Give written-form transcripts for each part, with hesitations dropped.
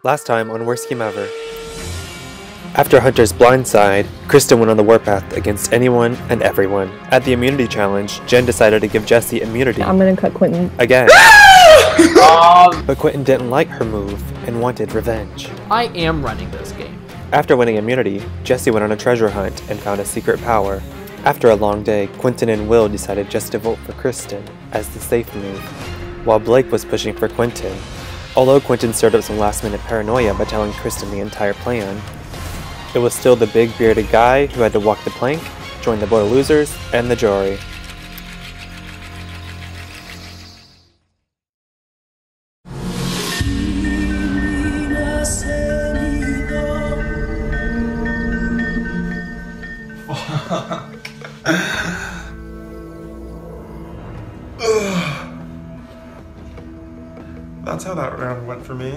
Last time on Worst Game Ever. After Hunter's blindside, Kristen went on the warpath against anyone and everyone. At the immunity challenge, Jen decided to give Jessie immunity. I'm gonna cut Quentin. Again. But Quentin didn't like her move and wanted revenge. I am running this game. After winning immunity, Jessie went on a treasure hunt and found a secret power. After a long day, Quentin and Will decided just to vote for Kristen as the safe move, while Blake was pushing for Quentin. Although Quentin stirred up some last-minute paranoia by telling Kristen the entire plan, it was still the big bearded guy who had to walk the plank, join the boy losers, and the jury. That's how that round went for me.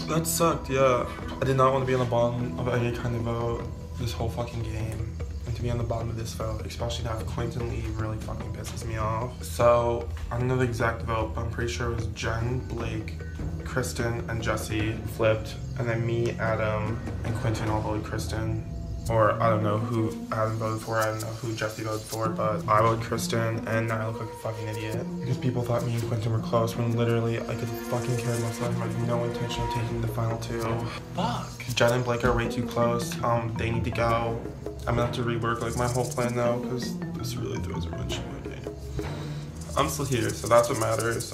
That sucked, yeah. I did not want to be on the bottom of any kind of vote this whole fucking game. And to be on the bottom of this vote, especially to have Quentin leave, really fucking pisses me off. So, I don't know the exact vote, but I'm pretty sure it was Jen, Blake, Kristen, and Jessie flipped. And then me, Adam, and Quentin all voted Kristen. Or I don't know who Adam voted for, I don't know who Jessie voted for, but I voted Kristen, and now I look like a fucking idiot. Because people thought me and Quentin were close, when literally I could fucking care less about him. I have no intention of taking the final two. Fuck. Jen and Blake are way too close. They need to go. I'm gonna have to rework like my whole plan now, because this really throws a wrench in my game. I'm still here, so that's what matters.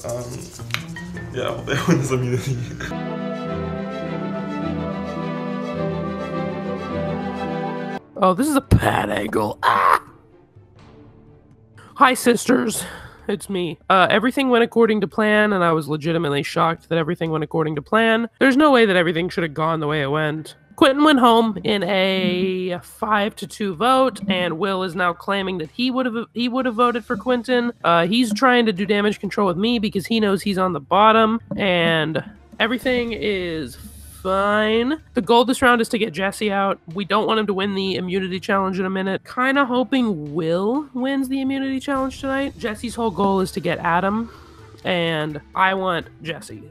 Yeah, I hope they win this immunity. Oh, this is a bad angle. Ah! Hi, sisters. It's me. Everything went according to plan, and I was legitimately shocked that everything went according to plan. There's no way that everything should have gone the way it went. Quentin went home in a 5-2 vote, and Will is now claiming that he would have voted for Quentin. He's trying to do damage control with me because he knows he's on the bottom, and everything is fine. The goal this round is to get Jessie out. We don't want him to win the immunity challenge in a minute. Kind of hoping Will wins the immunity challenge tonight. Jessie's whole goal is to get Adam, and I want Jessie.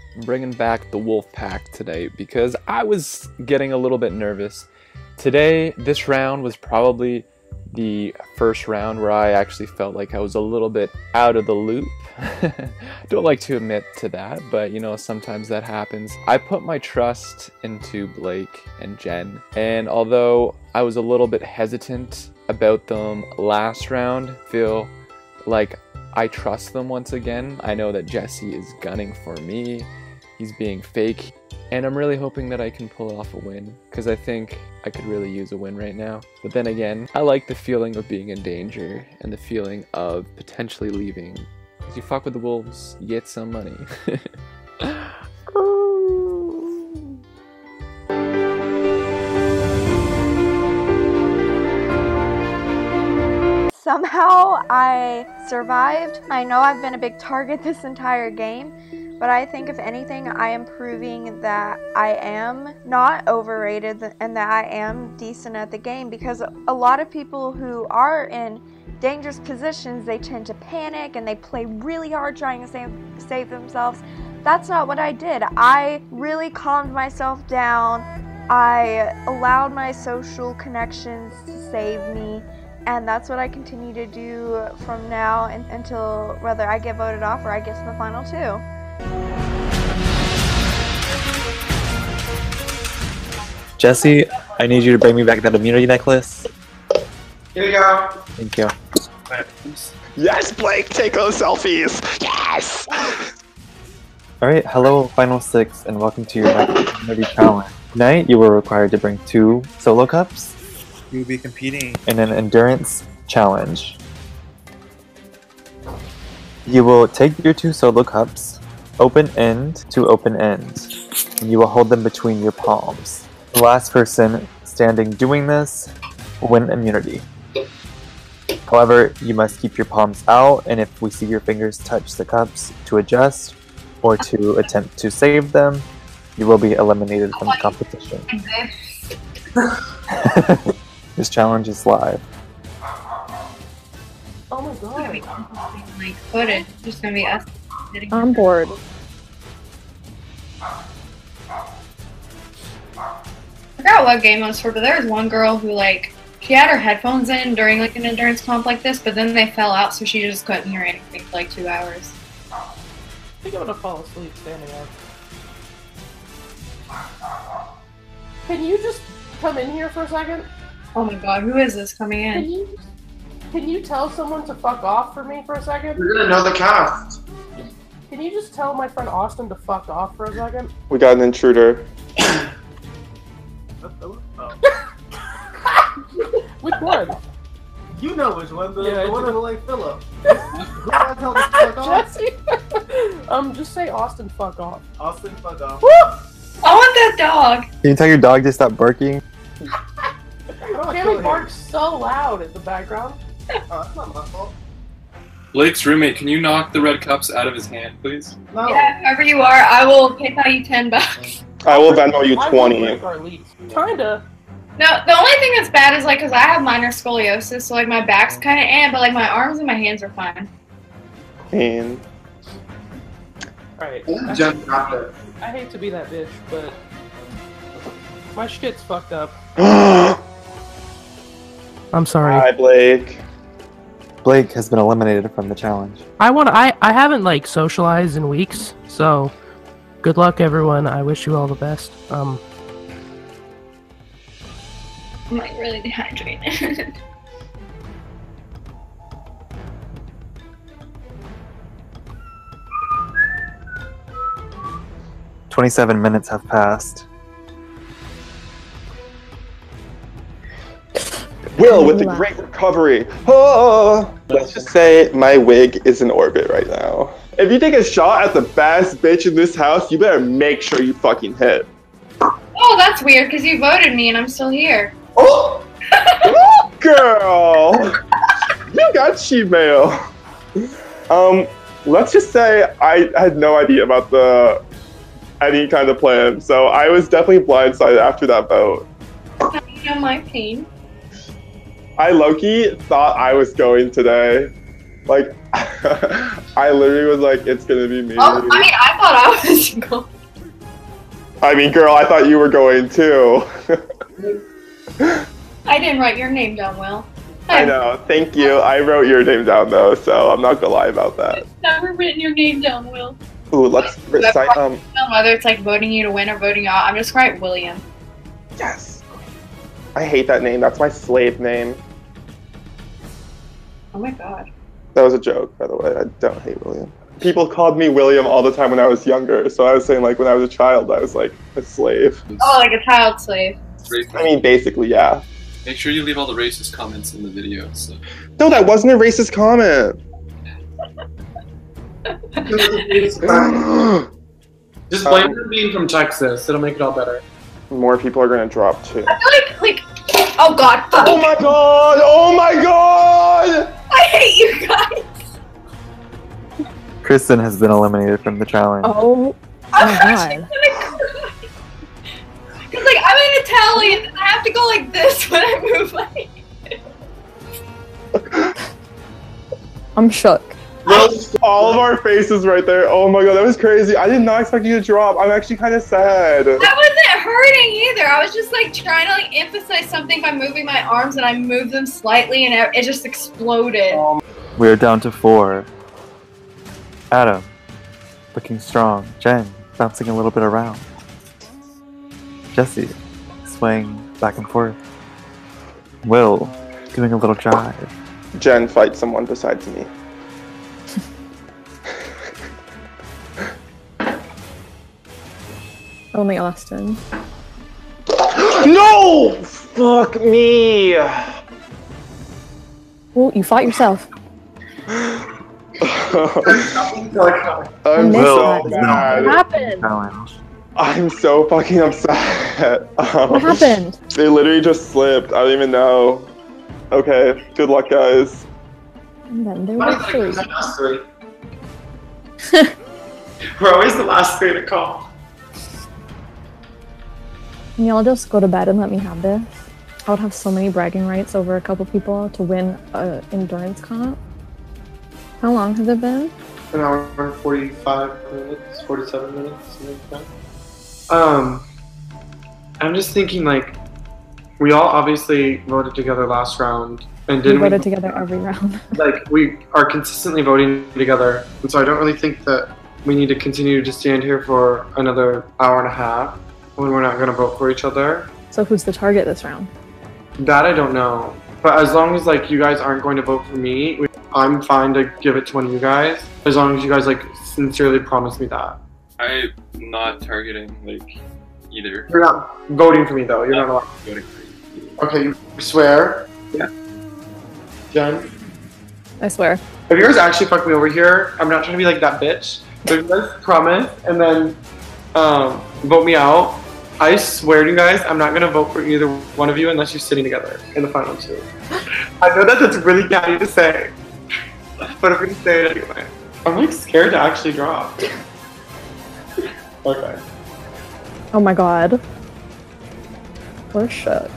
I'm bringing back the wolf pack today because I was getting a little bit nervous. Today, this round was probably the first round where I actually felt like I was a little bit out of the loop. I don't like to admit to that, but you know, sometimes that happens. I put my trust into Blake and Jen, and although I was a little bit hesitant about them last round, feel like I trust them once again. I know that Jessie is gunning for me. He's being fake. And I'm really hoping that I can pull off a win, because I think I could really use a win right now. But then again, I like the feeling of being in danger and the feeling of potentially leaving. Because you fuck with the wolves, you get some money. Somehow I survived. I know I've been a big target this entire game, but I think if anything, I am proving that I am not overrated and that I am decent at the game, because a lot of people who are in dangerous positions, they tend to panic and they play really hard trying to save themselves. That's not what I did. I really calmed myself down. I allowed my social connections to save me. And that's what I continue to do from now until whether I get voted off or I get to the final two. Jessie, I need you to bring me back that immunity necklace. Here you go. Thank you. Yes, Blake, take those selfies. Yes. Alright, hello Final Six, and welcome to your immunity challenge. Tonight, you were required to bring 2 solo cups. You will be competing in an endurance challenge. You will take your 2 solo cups, open end to open end, and you will hold them between your palms. The last person standing doing this will win immunity. However, you must keep your palms out, and if we see your fingers touch the cups to adjust or to attempt to save them, you will be eliminated from the competition. This challenge is live. Oh my god. Like footage. It's just gonna be us sitting. I'm bored. I forgot what game I was for, but there was one girl who like she had her headphones in during like an endurance comp like this, but then they fell out, so she just couldn't hear anything for like 2 hours. I think I'm gonna fall asleep standing up. Can you just come in here for a second? Oh my god, who is this coming in? Can you tell someone to fuck off for me for a second? You're gonna know the cast. Can you just tell my friend Austin to fuck off for a second? We got an intruder. Which one? You know which one, the one that like Philip. Jesse! Just say Austin fuck off. Austin, fuck off. Woo! I want that dog! Can you tell your dog to stop barking? Cammy barks so loud in the background. That's not my fault. Blake's roommate, can you knock the red cups out of his hand, please? No. Yeah, whoever you are, I will PayPal you $10. I will Venmo you I will 20. break our lease. Kinda. No, the only thing that's bad is like, cause I have minor scoliosis, so like my back's kind of but like my arms and my hands are fine. And Alright. Jen got it. I hate to be that bitch, but my shit's fucked up. I'm sorry. Hi, Blake. Blake has been eliminated from the challenge. I haven't like socialized in weeks, so good luck everyone. I wish you all the best. I'm like really dehydrated. 27 minutes have passed. Will with the great recovery. Oh, let's just say my wig is in orbit right now. If you take a shot at the best bitch in this house, you better make sure you fucking hit. Oh, that's weird, because you voted me and I'm still here. Oh, girl, you got cheap mail. Let's just say I had no idea about any kind of plan, so I was definitely blindsided after that vote. You know my pain. I low-key thought I was going today. Like, I literally was like, it's gonna be me. Oh, I mean, I thought I was going. I mean, girl, I thought you were going too. I didn't write your name down, Will. I know, thank you. I wrote your name down though, so I'm not gonna lie about that. I've never written your name down, Will. Ooh, let's recite, Whether it's like voting you to win or voting you out, I'm just gonna write William. yes. I hate that name, that's my slave name. Oh my god. That was a joke, by the way, I don't hate William. People called me William all the time when I was younger, so I was saying like when I was a child, I was like a slave. Oh, like a child slave. I mean, basically, yeah. Make sure you leave all the racist comments in the video. So. No, that wasn't a racist comment. Just blame her being from Texas. It'll make it all better. More people are gonna drop too. I feel like, oh god, fuck. Oh my god! Oh my god! I hate you guys. Kristen has been eliminated from the challenge. Oh I'm my actually god. gonna cry. Cause like I'm in Italian and I have to go like this when I move like. I'm shook. All of our faces right there. Oh my god, that was crazy. I did not expect you to drop. I'm actually kind of sad. I wasn't hurting either. I was just like trying to like emphasize something by moving my arms and I moved them slightly and it just exploded. We are down to 4. Adam, looking strong. Jen, bouncing a little bit around. Jesse, swaying back and forth. Will, doing a little jive. Jen, fight someone besides me. Only Austin. No! Fuck me! Oh, you fought yourself. I'm missed so that. bad. What happened? Challenge. I'm so fucking upset. What happened? They literally just slipped. I don't even know. Okay, good luck, guys. And then there Why were is it 3. the last 3? We're always the last 3 to call. Can y'all just go to bed and let me have this? I would have so many bragging rights over a couple people to win a endurance comp. How long has it been? An hour and 45 minutes, 47 minutes, something like that. I'm just thinking, like, we all obviously voted together last round, and We voted together every round. Like, we are consistently voting together, and so I don't really think that we need to continue to stand here for another hour and a half when we're not going to vote for each other. So who's the target this round? That I don't know. But as long as, like, you guys aren't going to vote for me, I'm fine to give it to one of you guys. As long as you guys, like, sincerely promise me that. I'm not targeting, like, either. You're not voting for me, though. You're not allowed. Voting for you. Okay, you swear? Yeah. Jen? I swear. If you guys actually fuck me over here, I'm not trying to be like that bitch. But if you guys promise and then vote me out, I swear to you guys, I'm not gonna vote for either one of you unless you're sitting together in the final two. I know that that's really catty to say, but I'm gonna say it anyway. I'm like scared to actually draw. Okay. Oh my god. We're shook.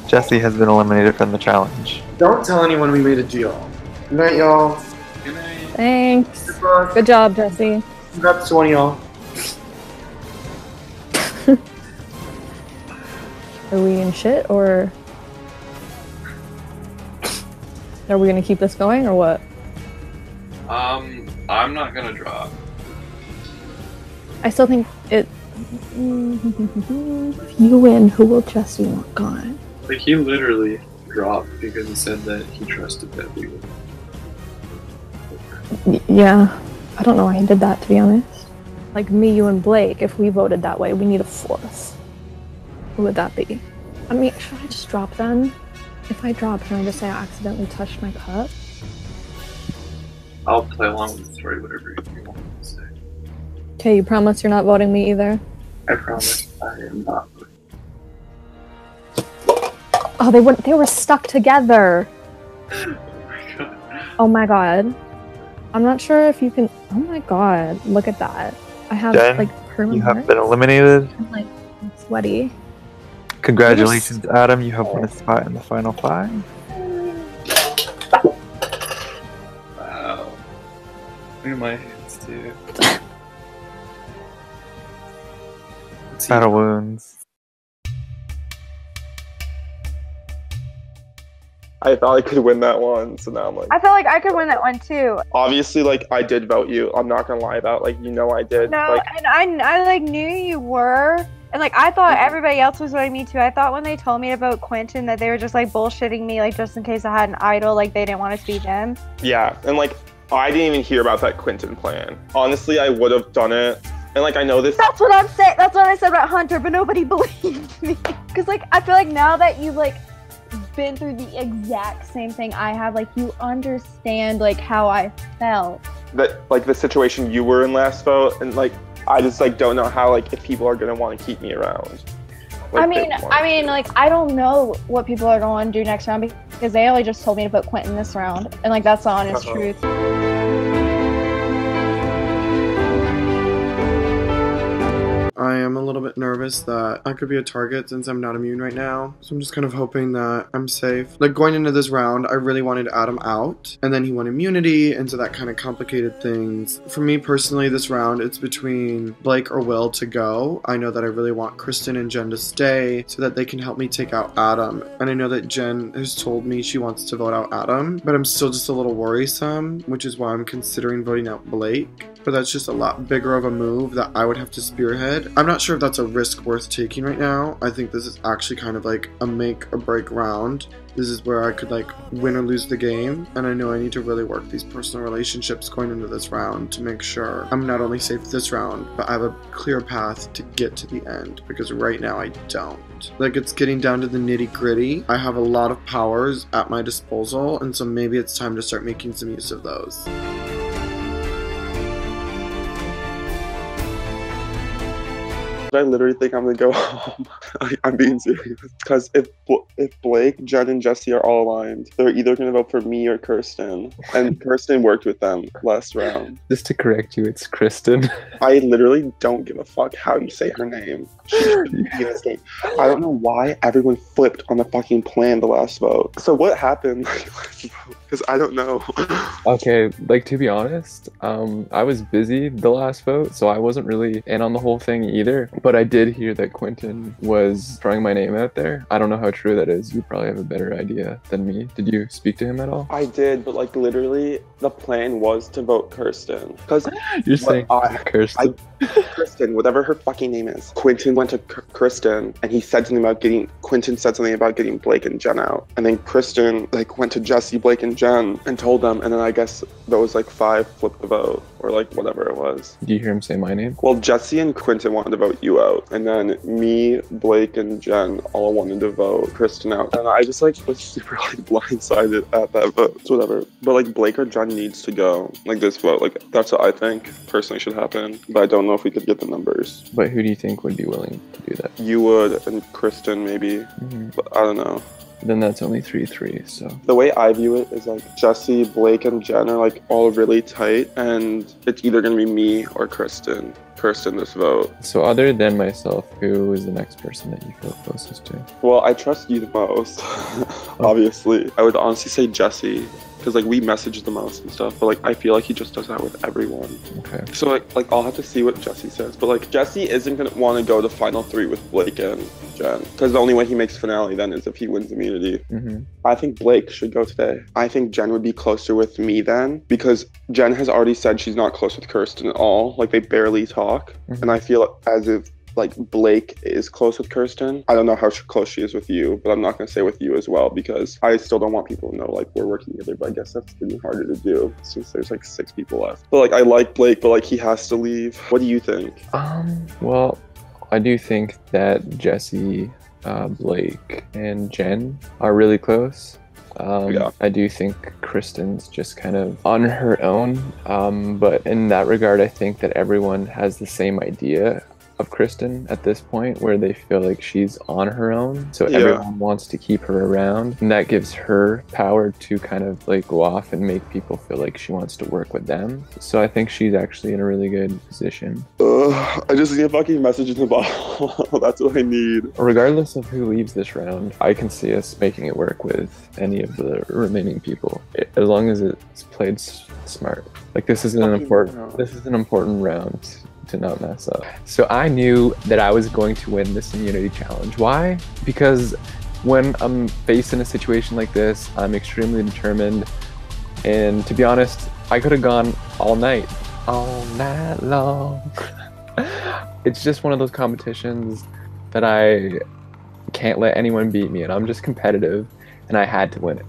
Jesse has been eliminated from the challenge. Don't tell anyone we made a deal. Good night, y'all. Good night. Thanks. Good job, Jesse. Congrats to one of y'all. Are we in shit, or are we gonna keep this going, or what? I'm not gonna draw. I still think it. If you win, who will Jesse want gone? Like, he literally dropped because he said that he trusted that we would. Yeah, I don't know why he did that, to be honest. Like me, you, and Blake, if we voted that way, we need a fourth. Who would that be? I mean, should I just drop then? If I drop, can I just say I accidentally touched my cup? I'll play along with the story, whatever you want to say. Okay, you promise you're not voting me either? I promise I am not. Oh, they were stuck together. Oh my god. I'm not sure if you can. Oh my god, look at that. I have Jen, like permanent. you have been eliminated. I'm like sweaty. Congratulations, Adam. You have won a spot in the final five. Wow. Look at my hands, too. Battle wounds. I thought I could win that one, so now I'm like. I feel like I could win that one too. Obviously, like, I did vote you. I'm not gonna lie about, like, you know I did. No, Like, and I like knew you were. And like I thought everybody else was voting me too. I thought when they told me to vote Quentin that they were just like bullshitting me, like just in case I had an idol, like they didn't want it to be them. yeah, and like, I didn't even hear about that Quentin plan. Honestly, I would have done it. And like, I know this. That's what I'm saying. That's what I said about Hunter, but nobody believed me. Cause like I feel like now that you've like been through the exact same thing I have, like you understand like how I felt. That, like, the situation you were in last vote, and like, I just like don't know how, like, if people are gonna want to keep me around. Like, I mean, like I don't know what people are going to do next round because they only just told me to put Quentin this round, and like that's the honest truth. I am a little bit nervous that I could be a target since I'm not immune right now. So I'm just kind of hoping that I'm safe. Like going into this round, I really wanted Adam out and then he won immunity. And so that kind of complicated things. For me personally, this round, it's between Blake or Will to go. I know that I really want Kristen and Jen to stay so that they can help me take out Adam. And I know that Jen has told me she wants to vote out Adam, but I'm still just a little worrisome, which is why I'm considering voting out Blake. But that's just a lot bigger of a move that I would have to spearhead. I'm not sure if that's a risk worth taking right now. I think this is actually kind of like a make or break round. This is where I could like win or lose the game. And I know I need to really work these personal relationships going into this round to make sure I'm not only safe this round, but I have a clear path to get to the end. Because right now I don't. Like it's getting down to the nitty gritty. I have a lot of powers at my disposal. And so maybe it's time to start making some use of those. I literally think I'm gonna go home. I'm being serious. Because if Blake, Jen, and Jesse are all aligned, they're either gonna vote for me or Kirsten. And Kirsten worked with them last round. Just to correct you, it's Kristen. I literally don't give a fuck how you say her name. She should be in this game. I don't know why everyone flipped on the fucking plan the last vote. So what happened? Because I don't know. Okay, like, to be honest, I was busy the last vote, so I wasn't really in on the whole thing either. But I did hear that Quentin was throwing my name out there. I don't know how true that is. You probably have a better idea than me. Did you speak to him at all? I did, but like literally the plan was to vote Kirsten. Because you're saying Kirsten? Kristen, whatever her fucking name is. Quentin went to Kristen and he said something about Quentin said something about getting Blake and Jen out. And then Kristen like went to Jesse, Blake, and Jen and told them. And then I guess those like 5 flipped the vote or like whatever it was. Do you hear him say my name? Well, Jesse and Quentin wanted to vote you out. And then me, Blake, and Jen all wanted to vote Kristen out. And I just like was super like blindsided at that vote. So whatever. But like Blake or Jen needs to go. Like this vote. Like that's what I think personally should happen. But I don't know if we could get the numbers. But who do you think would be willing to do that? You would and Kristen maybe. But I don't know. Then that's only 3-3, so. The way I view it is like Jesse, Blake, and Jen are like all really tight, and it's either gonna be me or Kristen this vote. So other than myself, who is the next person that you feel closest to? Well, I trust you the most, obviously. I would honestly say Jesse, because like we message the most and stuff, but like I feel like he just does that with everyone. Okay. So like I'll have to see what Jesse says, but like Jesse isn't gonna want to go to final 3 with Blake and Jen, because the only way he makes finale then is if he wins immunity. I think Blake should go today. I think Jen would be closer with me then, because Jen has already said she's not close with Kirsten at all. Like they barely talk, and I feel as if like Blake is close with Kirsten. I don't know how close she is with you, but I'm not gonna say with you as well, because I still don't want people to know like we're working together, but I guess that's even harder to do since there's like 6 people left. But like I like Blake, but like he has to leave. What do you think? Well, I do think that Jesse, Blake, and Jen are really close. Yeah. I do think Kristen's just kind of on her own, but in that regard, I think that everyone has the same idea of Kristen at this point, where they feel like she's on her own, so everyone wants to keep her around, and that gives her power to kind of like go off and make people feel like she wants to work with them. So I think she's actually in a really good position. I just need a fucking message in the bottle. That's what I need. Regardless of who leaves this round, I can see us making it work with any of the remaining people, as long as it's played smart. Like this is an important round to not mess up. So I knew that I was going to win this immunity challenge. Why? Because when I'm faced in a situation like this, I'm extremely determined. And to be honest, I could have gone all night long. It's just one of those competitions that I can't let anyone beat me, and I'm just competitive, and I had to win it.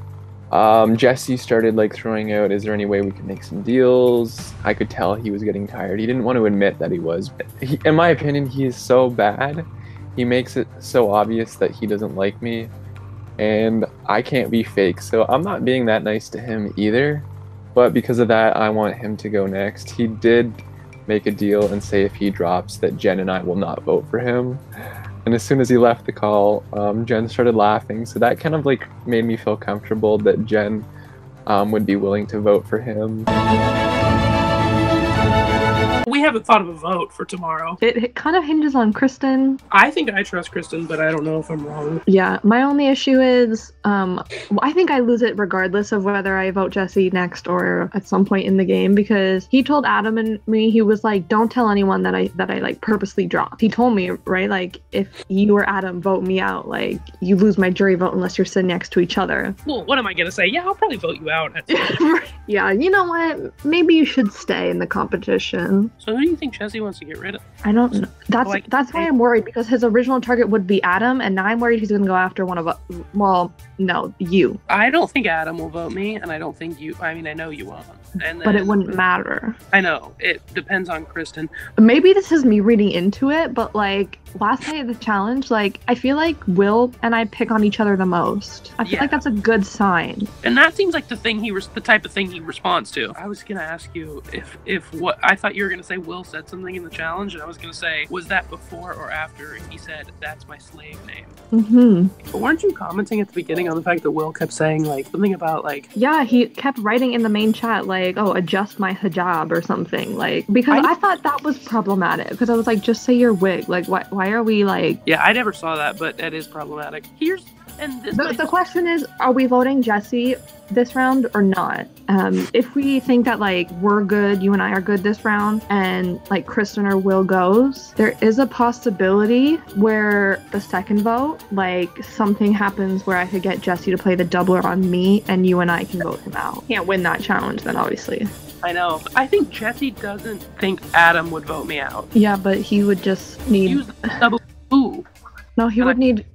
Jesse started like throwing out, is there any way we could make some deals? I could tell he was getting tired. He didn't want to admit that he was. In my opinion, he is so bad. He makes it so obvious that he doesn't like me, and I can't be fake, so I'm not being that nice to him either. But because of that, I want him to go next. He did make a deal and say if he drops that Jen and I will not vote for him. And as soon as he left the call, Jen started laughing. So that kind of like made me feel comfortable that Jen would be willing to vote for him. We haven't thought of a vote for tomorrow. It kind of hinges on Kristen. I think I trust Kristen, but I don't know if I'm wrong. Yeah, my only issue is, I think I lose it regardless of whether I vote Jesse next or at some point in the game, because he told Adam and me, he was like, don't tell anyone that I like purposely dropped. He told me, right, like, if you or Adam vote me out, like, you lose my jury vote unless you're sitting next to each other. Well, what am I gonna say? Yeah, I'll probably vote you out. Yeah, you know what? Maybe you should stay in the competition. So who do you think Jesse wants to get rid of? I don't know. That's why I'm worried, because his original target would be Adam, and now I'm worried he's going to go after one of us. Well, No, you. I don't think Adam will vote me, and I don't think you. I mean, I know you won't. And But it wouldn't matter. I know. It depends on Kristen. Maybe this is me reading into it, but like last night of the challenge, like I feel like Will and I pick on each other the most. I feel like that's a good sign. And that seems like the type of thing he responds to. I was gonna ask you if what I thought you were gonna say. Will said something in the challenge, and I was gonna say, was that before or after he said that's my slave name? But weren't you commenting at the beginning on the fact that Will kept saying like something about like? Yeah, he kept writing in the main chat like, "Oh, adjust my hijab" or something, like, because I thought that was problematic. Because I was like, just say your wig. Like, why are we like? Yeah, I never saw that, but that is problematic. The question is, are we voting Jesse this round or not? If we think that like we're good, you and I are good this round, and like Kristen or Will goes, there is a possibility where the second vote, like something happens where I could get Jesse to play the doubler on me, and you and I can vote him out. Can't win that challenge then, obviously. I know. I think Jesse doesn't think Adam would vote me out. Yeah, but he would just need use the double. Ooh. No, he would need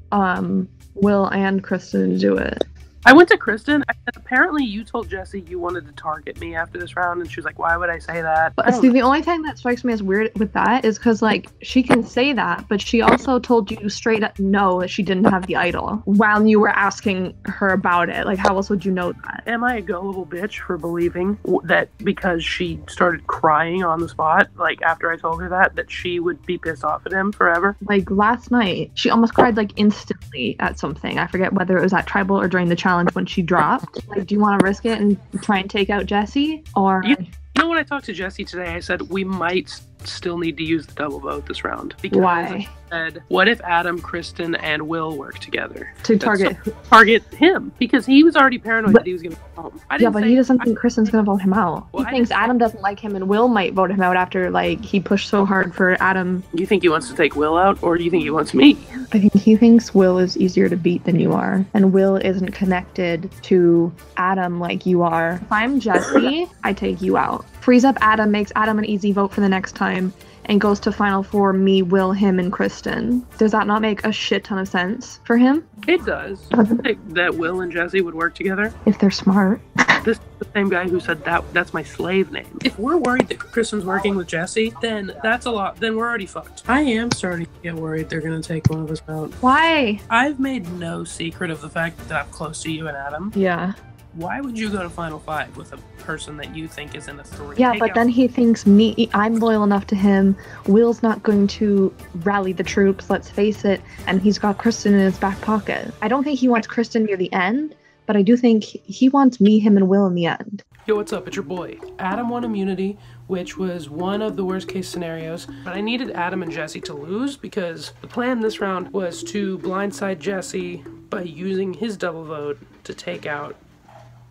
Will and Kristen to do it. I went to Kristen, and apparently you told Jesse you wanted to target me after this round, and she was like, why would I say that? But see, the only thing that strikes me as weird with that is because, like, she can say that, but she also told you straight up no that she didn't have the idol while you were asking her about it. Like, how else would you know that? Am I a gullible bitch for believing that because she started crying on the spot, like, after I told her that she would be pissed off at him forever? Like, last night, she almost cried, like, instantly at something. I forget whether it was at Tribal or during the challenge when she dropped. Like, do you want to risk it and try and take out Jesse? Or you know, when I talked to Jesse today, I said we might still need to use the double vote this round. Because why? I said, what if Adam, Kristen, and Will work together to target him? Because he was already paranoid that he was going to go home. But he doesn't think Kristen's going to vote him out. He thinks Adam doesn't like him, and Will might vote him out after like he pushed so hard for Adam. Do you think he wants to take Will out, or do you think he wants me? I think he thinks Will is easier to beat than you are, and Will isn't connected to Adam like you are. If I'm Jesse, I take you out. Frees up Adam, makes Adam an easy vote for the next time, and goes to Final Four, me, Will, him, and Kristen. Does that not make a shit ton of sense for him? It does. I think that Will and Jesse would work together. If they're smart. This is the same guy who said that's my slave name. If we're worried that Kristen's working with Jesse, then that's a lot. Then we're already fucked. I am starting to get worried they're going to take one of us out. Why? I've made no secret of the fact that I'm close to you and Adam. Yeah. Why would you go to Final Five with a person that you think is in a 3? Yeah, but then he thinks I'm loyal enough to him. Will's not going to rally the troops, let's face it, and he's got Kristen in his back pocket. I don't think he wants Kristen near the end, but I do think he wants me, him, and Will in the end. Yo, what's up? It's your boy. Adam won immunity, which was one of the worst case scenarios, but I needed Adam and Jesse to lose because the plan this round was to blindside Jesse by using his double vote to take out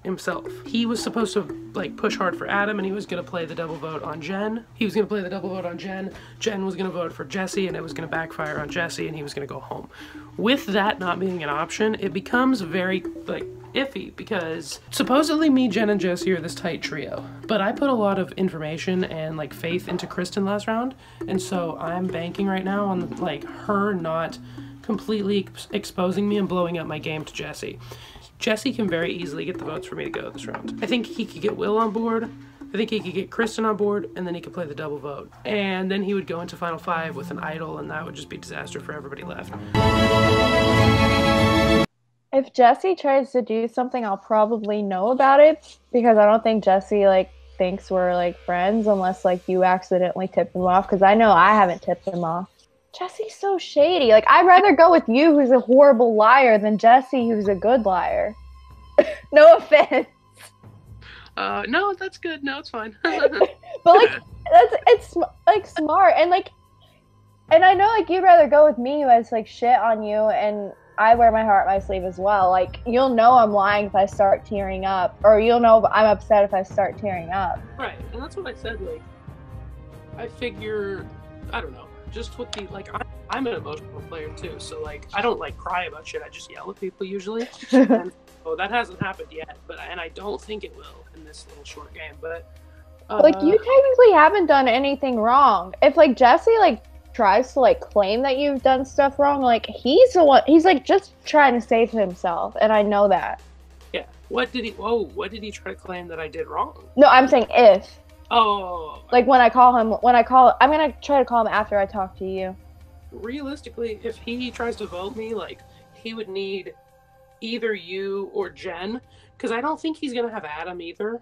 himself. He was supposed to like push hard for Adam, and he was gonna play the double vote on Jen. Jen was gonna vote for Jesse, and it was gonna backfire on Jesse, and he was gonna go home. With that not being an option, it becomes very like iffy because supposedly me, Jen, and Jesse are this tight trio, but I put a lot of information and like faith into Kristen last round, and so I'm banking right now on like her not completely exposing me and blowing up my game to Jesse. Jesse can very easily get the votes for me to go this round. I think he could get Will on board. I think he could get Kristen on board, and then he could play the double vote. And then he would go into Final Five with an idol, and that would just be disaster for everybody left. If Jesse tries to do something, I'll probably know about it, because I don't think Jesse, like, thinks we're, like, friends unless, like, you accidentally tip him off, because I know I haven't tipped him off. Jesse's so shady. Like, I'd rather go with you, who's a horrible liar, than Jesse, who's a good liar. No offense. No, that's good. No, it's fine. But like, it's like smart, and like, and I know like you'd rather go with me, who has like shit on you, and I wear my heart on my sleeve as well. Like, you'll know I'm lying if I start tearing up, or you'll know I'm upset if I start tearing up. Right, and that's what I said. Like, I figure, I don't know. Just with the, like, I'm an emotional player too, so, like, I don't, like, cry about shit, I just yell at people usually, and so that hasn't happened yet, and I don't think it will in this little short game, but... like, you technically haven't done anything wrong. If, like, Jesse, like, tries to like claim that you've done stuff wrong, like he's the one. He's like just trying to save himself, and I know that. Yeah. What did he try to claim that I did wrong? No, I'm saying if. Oh. Like I'm gonna try to call him after I talk to you. Realistically, if he tries to vote me, like, he would need either you or Jen, because I don't think he's gonna have Adam either.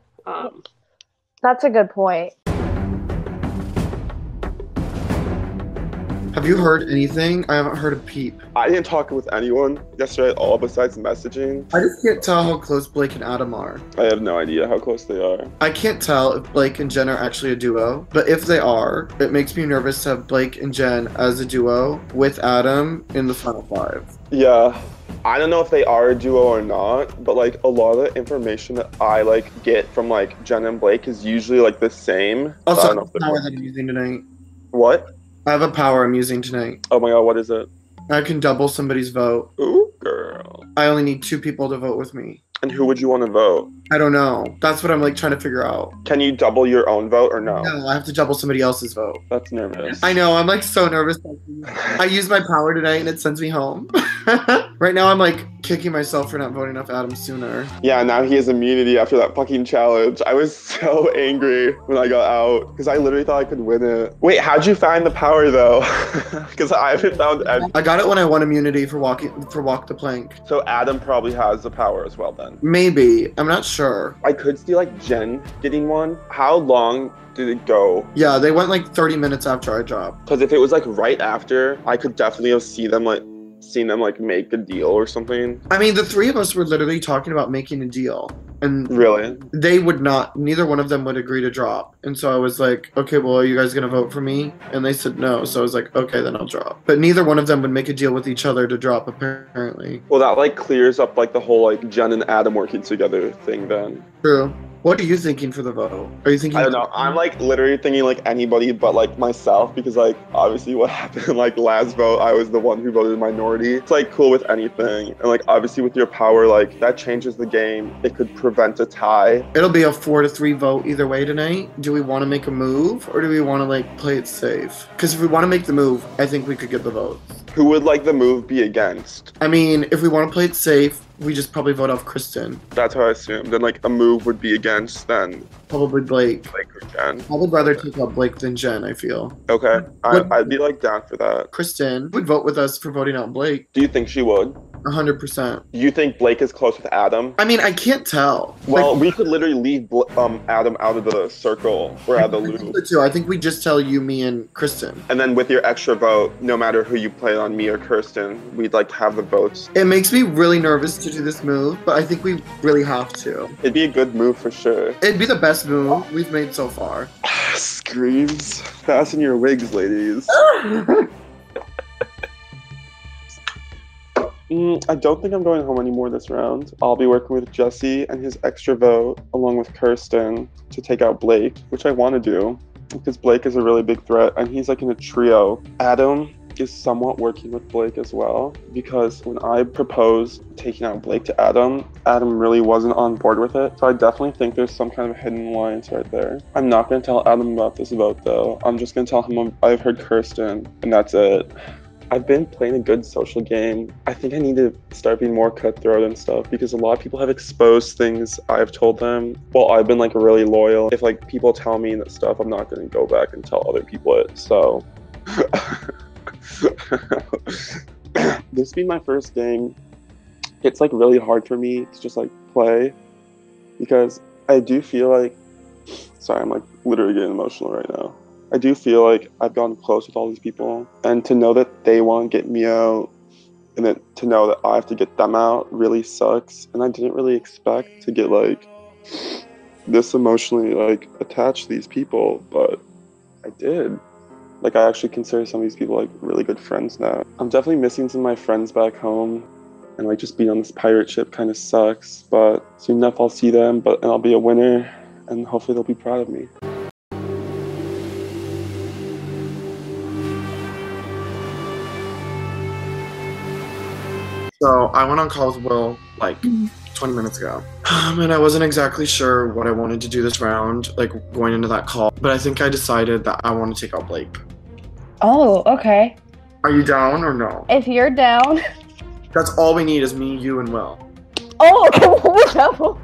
That's a good point. Have you heard anything? I haven't heard a peep. I didn't talk with anyone yesterday at all besides messaging. I just can't tell how close Blake and Adam are. I have no idea how close they are. I can't tell if Blake and Jen are actually a duo, but if they are, it makes me nervous to have Blake and Jen as a duo with Adam in the final 5. Yeah. I don't know if they are a duo or not, but like a lot of the information that I like get from like Jen and Blake is usually like the same. Also, I don't know if the power that I'm using tonight. What? I have a power I'm using tonight. Oh my god, what is it? I can double somebody's vote. Ooh, girl. I only need 2 people to vote with me. And who would you want to vote? I don't know. That's what I'm like trying to figure out. Can you double your own vote or no? No, I have to double somebody else's vote. That's nervous. I know, I'm like so nervous. I used my power tonight and it sends me home. Right now I'm like kicking myself for not voting off Adam sooner. Yeah, now he has immunity after that fucking challenge. I was so angry when I got out because I literally thought I could win it. Wait, how'd you find the power though? Because I haven't found any. I got it when I won immunity for walk the plank. So Adam probably has the power as well then. Maybe. I'm not sure. I could see like Jen getting one. How long did it go? Yeah, they went like 30 minutes after I dropped. Because if it was like right after, I could definitely have seen them like make a deal or something. I mean, the 3 of us were literally talking about making a deal. And really? They would not, neither one of them would agree to drop. And so I was like, okay, well, are you guys going to vote for me? And they said no. So I was like, okay, then I'll drop. But neither one of them would make a deal with each other to drop, apparently. Well, that like clears up like the whole like Jen and Adam working together thing then. True. What are you thinking for the vote? Are you thinking? I don't know. I'm like literally thinking like anybody but like myself because like obviously what happened like last vote I was the one who voted minority. It's like cool with anything and like obviously with your power like that changes the game. It could prevent a tie. It'll be a 4-3 vote either way tonight. Do we want to make a move or do we want to like play it safe? Because if we want to make the move, I think we could get the vote. Who would like the move be against? I mean, if we want to play it safe, we just probably vote off Kristen. That's how I assumed. Then like a move would be against then. Probably Blake. Blake or Jen. I would rather take out Blake than Jen, I feel. Okay. I'd be like down for that. Kristen would vote with us for voting out Blake. Do you think she would? 100%. Do you think Blake is close with Adam? I mean, I can't tell. Well, we could literally leave Adam out of the circle or out of the loop. I think we just tell you, me, and Kristen. And then with your extra vote, no matter who you play on, me or Kirsten, we'd like to have the votes. It makes me really nervous to do this move, but I think we really have to. It'd be a good move for sure. It'd be the best move we've made so far. Screams. Fasten your wigs, ladies. I don't think I'm going home anymore this round. I'll be working with Jesse and his extra vote, along with Kirsten, to take out Blake, which I want to do, because Blake is a really big threat, and he's like in a trio. Adam is somewhat working with Blake as well, because when I proposed taking out Blake to Adam, Adam really wasn't on board with it. So I definitely think there's some kind of hidden alliance right there. I'm not going to tell Adam about this vote, though. I'm just going to tell him I've heard Kirsten, and that's it. I've been playing a good social game. I think I need to start being more cutthroat and stuff because a lot of people have exposed things I've told them. Well, I've been like really loyal. If like people tell me that stuff, I'm not going to go back and tell other people it. So this being my first game, it's like really hard for me to just like play because I do feel like, sorry, I'm like literally getting emotional right now. I do feel like I've gotten close with all these people, and to know that they want to get me out, and then to know that I have to get them out really sucks. And I didn't really expect to get like this emotionally like attached to these people, but I did. Like I actually consider some of these people like really good friends now. I'm definitely missing some of my friends back home, and like just being on this pirate ship kind of sucks. But soon enough I'll see them, and I'll be a winner, and hopefully they'll be proud of me. So I went on call with Will like 20 minutes ago. And I wasn't exactly sure what I wanted to do this round, like going into that call. But I think I decided that I want to take out Blake. Oh, okay. Are you down or no? If you're down. That's all we need is me, you, and Will. Oh,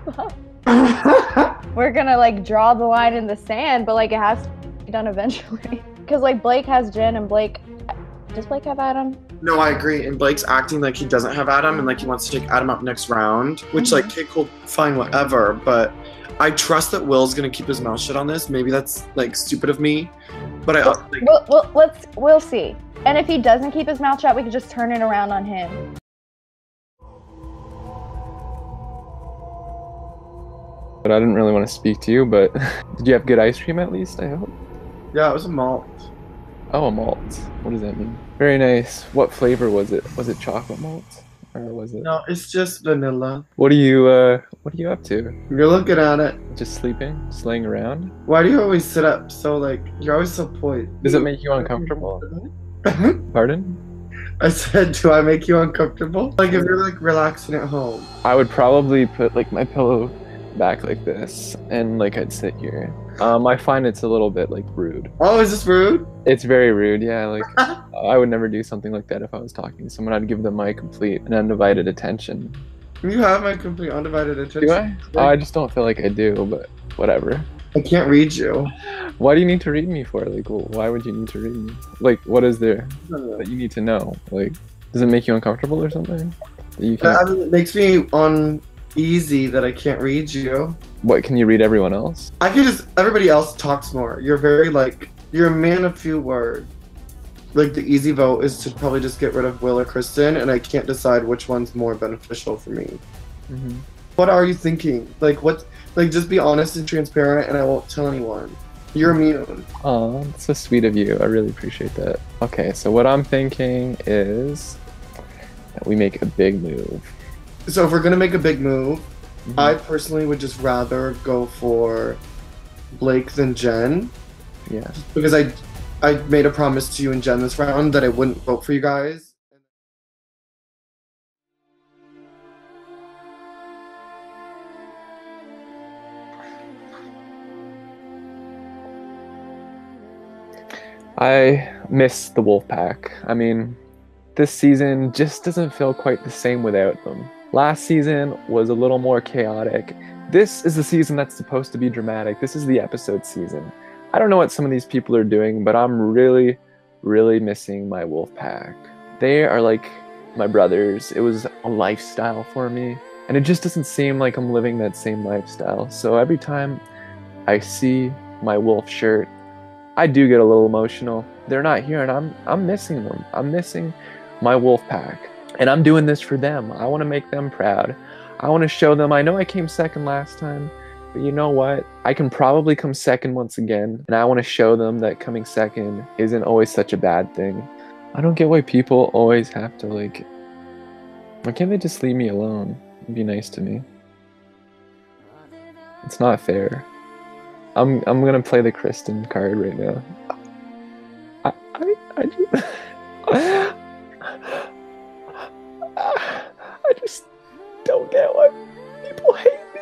we're gonna like draw the line in the sand, but like it has to be done eventually. Because like Blake has Jen and Blake. Does Blake have Adam? No, I agree. And Blake's acting like he doesn't have Adam and like he wants to take Adam up next round, which like, okay, cool, fine, whatever. But I trust that Will's gonna keep his mouth shut on this. Maybe that's like stupid of me, but We'll see. And if he doesn't keep his mouth shut, we can just turn it around on him. But I didn't really want to speak to you, but did you have good ice cream at least, I hope? Yeah, it was a malt. Oh, a malt. What does that mean? Very nice. What flavor was it? Was it chocolate malt? Or was it? No, it's just vanilla. What are you up to? You're looking at it. Just sleeping? Just laying around? Why do you always sit up so like, you're always so poised? Does it make you uncomfortable? Pardon? I said, do I make you uncomfortable? Like if you're like relaxing at home. I would probably put like my pillow back like this and like I'd sit here. I find it's a little bit like rude. Oh, is this rude? It's very rude, yeah. Like I would never do something like that if I was talking to someone. I'd give them my complete and undivided attention. You have my complete undivided attention. Do I? Oh, I just don't feel like I do, but whatever. I can't read you. Why do you need to read me for? Like, well, why would you need to read me? Like, what is there that you need to know? Like, does it make you uncomfortable or something? That you can't... I mean, it makes me uneasy that I can't read you. What, can you read everyone else? I can just, everybody else talks more. You're very like, you're a man of few words. Like the easy vote is to probably just get rid of Will or Kristen, and I can't decide which one's more beneficial for me. Mm-hmm. What are you thinking? Like what? Like just be honest and transparent, and I won't tell anyone. You're immune. Oh, that's so sweet of you. I really appreciate that. Okay, so what I'm thinking is that we make a big move. So if we're gonna make a big move, I personally would just rather go for Blake than Jen. Yeah. Because I made a promise to you and Jen this round that I wouldn't vote for you guys. I miss the Wolfpack. I mean, this season just doesn't feel quite the same without them. Last season was a little more chaotic. This is the season that's supposed to be dramatic. This is the episode season. I don't know what some of these people are doing, but I'm really, really missing my Wolfpack. They are like my brothers. It was a lifestyle for me, and it just doesn't seem like I'm living that same lifestyle. So every time I see my wolf shirt, I do get a little emotional. They're not here, and I'm missing them. I'm missing my Wolfpack, and I'm doing this for them. I want to make them proud. I want to show them. I know I came second last time, but you know what? I can probably come second once again, and I want to show them that coming second isn't always such a bad thing. I don't get why people always have to like. Why can't they just leave me alone and be nice to me? It's not fair. I'm gonna play the Kristen card right now. I just don't get why people hate me.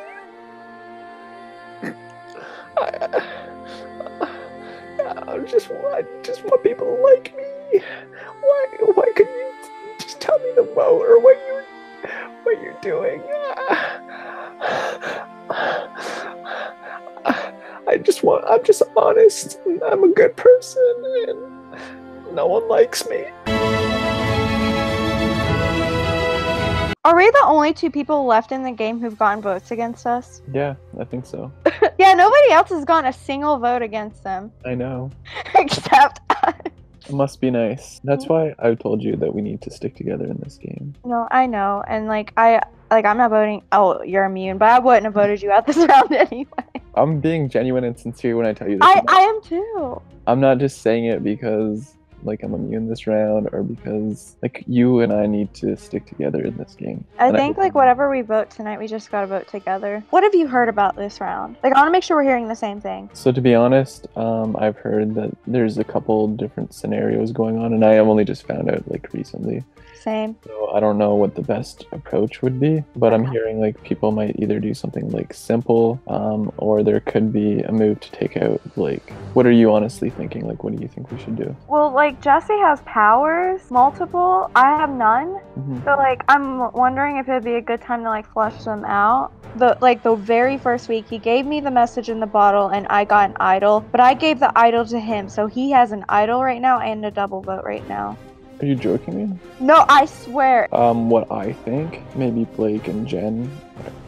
I just want people to like me. Why couldn't you just tell me the vote or what you're doing? I'm just honest. I'm a good person, and no one likes me. Are we the only two people left in the game who've gotten votes against us? Yeah, I think so. Yeah, nobody else has gotten a single vote against them. I know. Except us. It must be nice. That's why I told you that we need to stick together in this game. No, I know, and I'm not voting. Oh, you're immune, but I wouldn't have voted you out this round anyway. I'm being genuine and sincere when I tell you this. I am too. I'm not just saying it because like I'm immune this round or because like you and I need to stick together in this game. I think like whatever we vote tonight, we just gotta vote together. What have you heard about this round? Like I want to make sure we're hearing the same thing. So to be honest, I've heard that there's a couple different scenarios going on, and I have only just found out like recently. Same. So I don't know what the best approach would be, but I'm hearing like people might either do something like simple, or there could be a move to take out Blake. What are you honestly thinking? Like, what do you think we should do? Well, like like, Jesse has powers, multiple. I have none. So, like, I'm wondering if it'd be a good time to, like, flush them out. The very first week, he gave me the message in the bottle, and I got an idol. But I gave the idol to him, so he has an idol right now and a double vote right now. Are you joking me? No, I swear. What I think, maybe Blake and Jen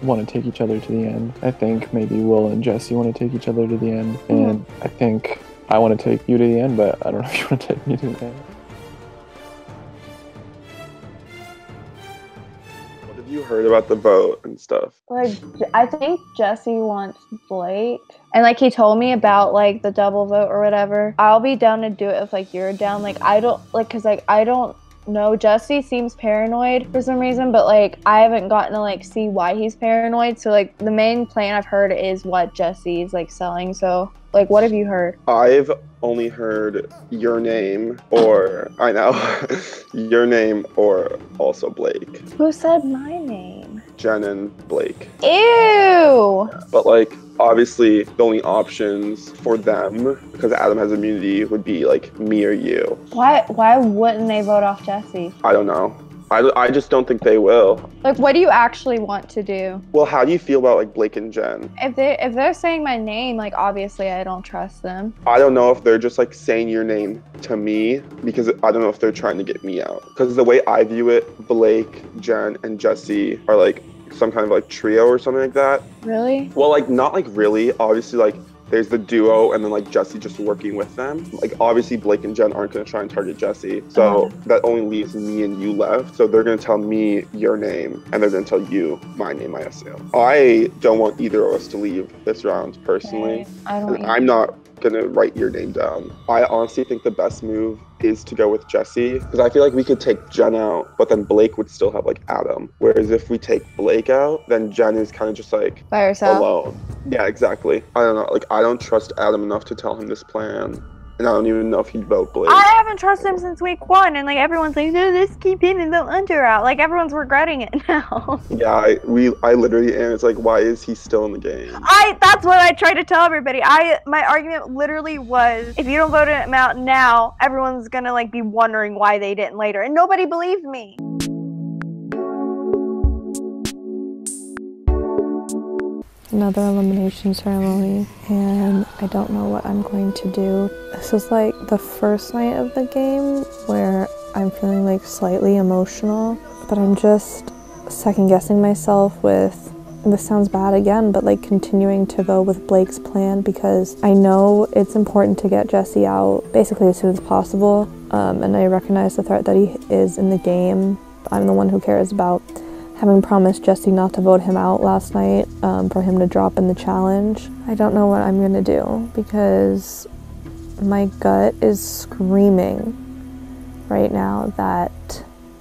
want to take each other to the end. I think maybe Will and Jesse want to take each other to the end. And I think I want to take you to the end, but I don't know if you want to take me to the end. What have you heard about the vote and stuff? Like, I think Jesse wants Blake. And, like, he told me about, like, the double vote or whatever. I'll be down to do it if, like, you're down. Like, I don't, like, because, like, I don't know. Jesse seems paranoid for some reason, but, like, I haven't gotten to, like, see why he's paranoid. So, like, the main plan I've heard is what Jesse's, like, selling. So, like, what have you heard? I've only heard your name or, I know, your name or also Blake. Who said my name? Jen and Blake. Ew! But, like, obviously the only options for them, because Adam has immunity, would be, like, me or you. Why wouldn't they vote off Jesse? I don't know. I just don't think they will. Like, what do you actually want to do? Well, how do you feel about, like, Blake and Jen? If they're saying my name, like, obviously I don't trust them. I don't know if they're just, like, saying your name to me, because I don't know if they're trying to get me out. Because the way I view it, Blake, Jen, and Jesse are, like, some kind of, like, trio or something like that. Really? Well, like, not, like, really. Obviously, like, there's the duo and then, like, Jesse just working with them. Like, obviously, Blake and Jen aren't going to try and target Jesse. So that only leaves me and you left. So they're going to tell me your name and they're going to tell you my name, I assume. I don't want either of us to leave this round, personally. Okay. I don't either. I'm not going to write your name down. I honestly think the best move is to go with Jesse, because I feel like we could take Jen out, but then Blake would still have, like, Adam. Whereas if we take Blake out, then Jen is kind of just, like, by herself. Alone. Yeah, exactly. I don't know. Like, I don't trust Adam enough to tell him this plan. And I don't even know if he'd vote Blake. I haven't trusted him since week 1, and, like, everyone's like, no, let's keep him and the under out. Like, everyone's regretting it now. Yeah, I literally am. It's like, why is he still in the game? That's what I try to tell everybody. My argument literally was, if you don't vote him out now, everyone's gonna, like, be wondering why they didn't later. And nobody believed me. Another elimination ceremony, and I don't know what I'm going to do. This is like the first night of the game where I'm feeling like slightly emotional, but I'm just second guessing myself with, and this sounds bad again, but like continuing to go with Blake's plan, because I know it's important to get Jesse out basically as soon as possible, and I recognize the threat that he is in the game. I'm the one who cares about having promised Jesse not to vote him out last night, for him to drop in the challenge. I don't know what I'm gonna do, because my gut is screaming right now that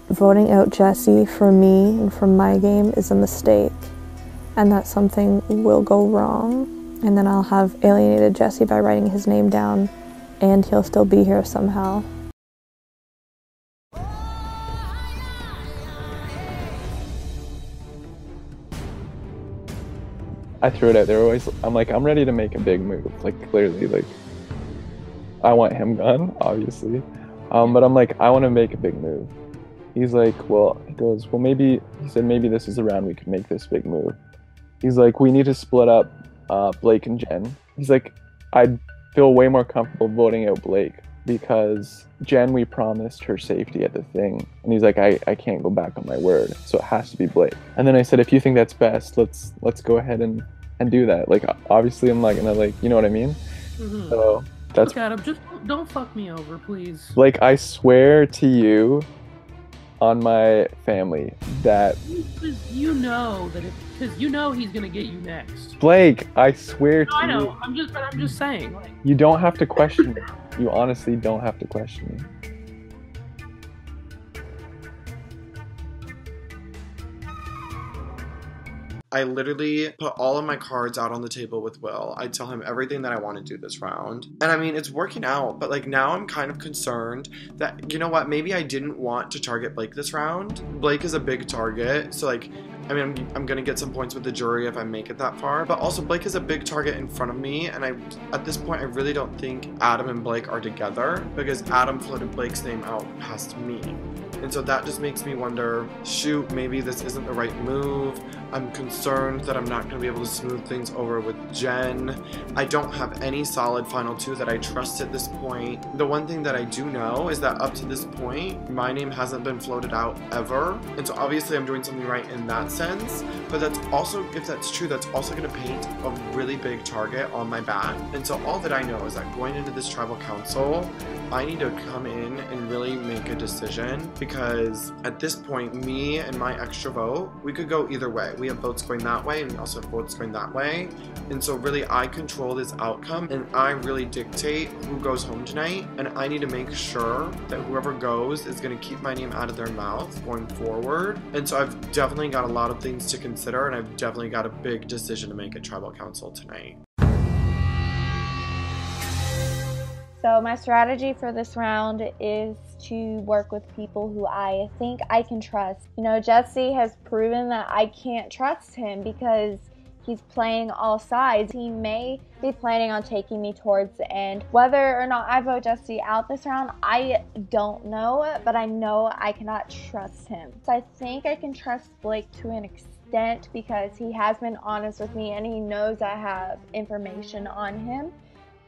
voting out Jesse for me and for my game is a mistake, and that something will go wrong, and then I'll have alienated Jesse by writing his name down, and he'll still be here somehow. I threw it out there always. I'm like, I'm ready to make a big move. Like, clearly, like, I want him gone, obviously. But I'm like, I want to make a big move. He's like, well, he goes, well, maybe, he said, maybe this is the round we could make this big move. He's like, we need to split up Blake and Jen. He's like, I'd feel way more comfortable voting out Blake, because Jen, we promised her safety at the thing. And he's like, I can't go back on my word, so it has to be Blake. And then I said, if you think that's best, let's go ahead and do that. Like, obviously I'm not gonna, like, you know what I mean? Mm-hmm. So that's... Look, Adam, just don't fuck me over, please. Like, I swear to you on my family that... You know that because you know he's gonna get you next. Blake, I swear to you. I know, I'm just saying. Like, you don't have to question me. You honestly don't have to question me. I literally put all of my cards out on the table with Will. I tell him everything that I want to do this round. And I mean, it's working out, but like now I'm kind of concerned that, you know what, maybe I didn't want to target Blake this round. Blake is a big target, so like, I mean, I'm gonna get some points with the jury if I make it that far, but also Blake is a big target in front of me, and at this point I really don't think Adam and Blake are together, because Adam floated Blake's name out past me. And so that just makes me wonder, shoot, maybe this isn't the right move. I'm concerned that I'm not going to be able to smooth things over with Jen. I don't have any solid final two that I trust at this point. The one thing that I do know is that up to this point, my name hasn't been floated out ever. And so obviously I'm doing something right in that sense. But that's also, if that's true, that's also going to paint a really big target on my back. And so all that I know is that going into this tribal council, I need to come in and really make a decision, because at this point, me and my extra vote, we could go either way. We have votes going that way, and we also have votes going that way. And so really, I control this outcome, and I really dictate who goes home tonight. And I need to make sure that whoever goes is going to keep my name out of their mouth going forward. And so I've definitely got a lot of things to consider, and I've definitely got a big decision to make at tribal council tonight. So my strategy for this round is to work with people who I think I can trust. You know, Jesse has proven that I can't trust him because he's playing all sides. He may be planning on taking me towards the end. Whether or not I vote Jesse out this round, I don't know, but I know I cannot trust him. So I think I can trust Blake to an extent because he has been honest with me and he knows I have information on him.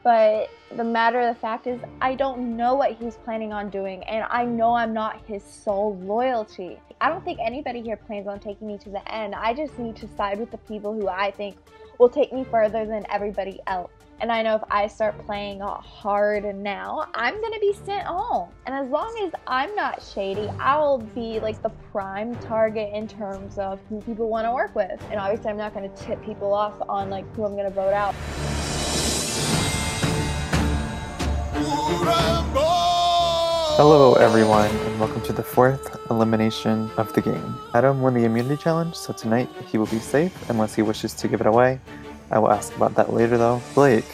But the matter of the fact is, I don't know what he's planning on doing, and I know I'm not his sole loyalty. I don't think anybody here plans on taking me to the end. I just need to side with the people who I think will take me further than everybody else. And I know if I start playing hard now, I'm gonna be sent home. And as long as I'm not shady, I will be like the prime target in terms of who people want to work with. And obviously I'm not gonna tip people off on like who I'm gonna vote out. Hello everyone, and welcome to the 4th elimination of the game. Adam won the immunity challenge, so tonight he will be safe unless he wishes to give it away. I will ask about that later though. Blake,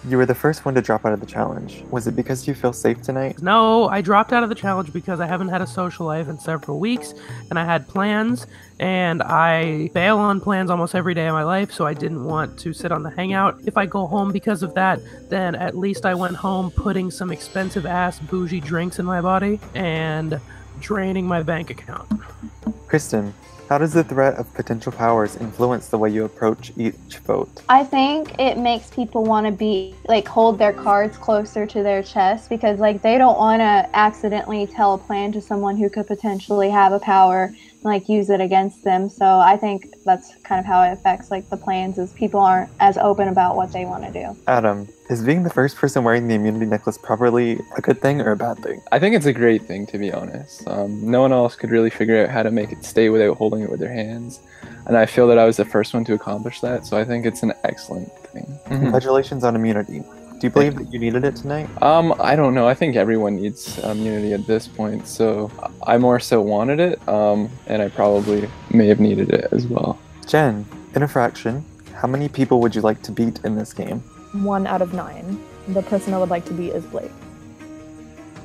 you were the first one to drop out of the challenge. Was it because you feel safe tonight? No, I dropped out of the challenge because I haven't had a social life in several weeks, and I had plans, and I bail on plans almost every day of my life, so I didn't want to sit on the hangout. If I go home because of that, then at least I went home putting some expensive ass bougie drinks in my body and draining my bank account. Kristen, how does the threat of potential powers influence the way you approach each vote? I think it makes people want to be like hold their cards closer to their chest because like they don't want to accidentally tell a plan to someone who could potentially have a power and like use it against them. So I think that's kind of how it affects like the plans is people aren't as open about what they want to do. Adam, is being the first person wearing the immunity necklace probably a good thing or a bad thing? I think it's a great thing, to be honest. No one else could really figure out how to make it stay without holding it with their hands. And I feel that I was the first one to accomplish that, so I think it's an excellent thing. Congratulations on immunity. Do you believe that you needed it tonight? I don't know. I think everyone needs immunity at this point, so I more so wanted it, and I probably may have needed it as well. Jen, in a fraction, how many people would you like to beat in this game? 1 out of 9. The person I would like to beat is Blake.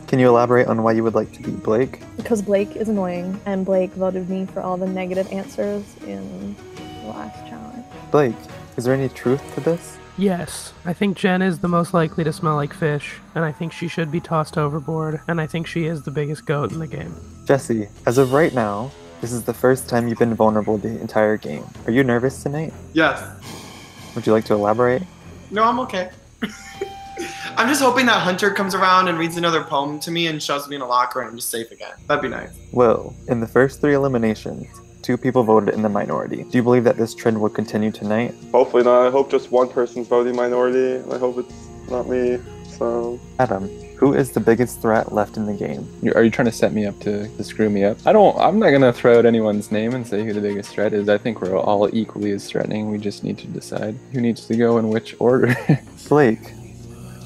Can you elaborate on why you would like to beat Blake? Because Blake is annoying, and Blake voted me for all the negative answers in the last challenge. Blake, is there any truth to this? Yes, I think Jen is the most likely to smell like fish, and I think she should be tossed overboard, and I think she is the biggest goat in the game. Jesse, as of right now, this is the first time you've been vulnerable the entire game. Are you nervous tonight? Yes. Would you like to elaborate? No, I'm okay. I'm just hoping that Hunter comes around and reads another poem to me and shoves me in a locker and I'm just safe again. That'd be nice. Will, in the first 3 eliminations, 2 people voted in the minority. Do you believe that this trend will continue tonight? Hopefully not. I hope just one person's voting minority. I hope it's not me. So Adam, who is the biggest threat left in the game? Are you trying to set me up to screw me up? I'm not going to throw out anyone's name and say who the biggest threat is. I think we're all equally as threatening. We just need to decide who needs to go in which order. Blake,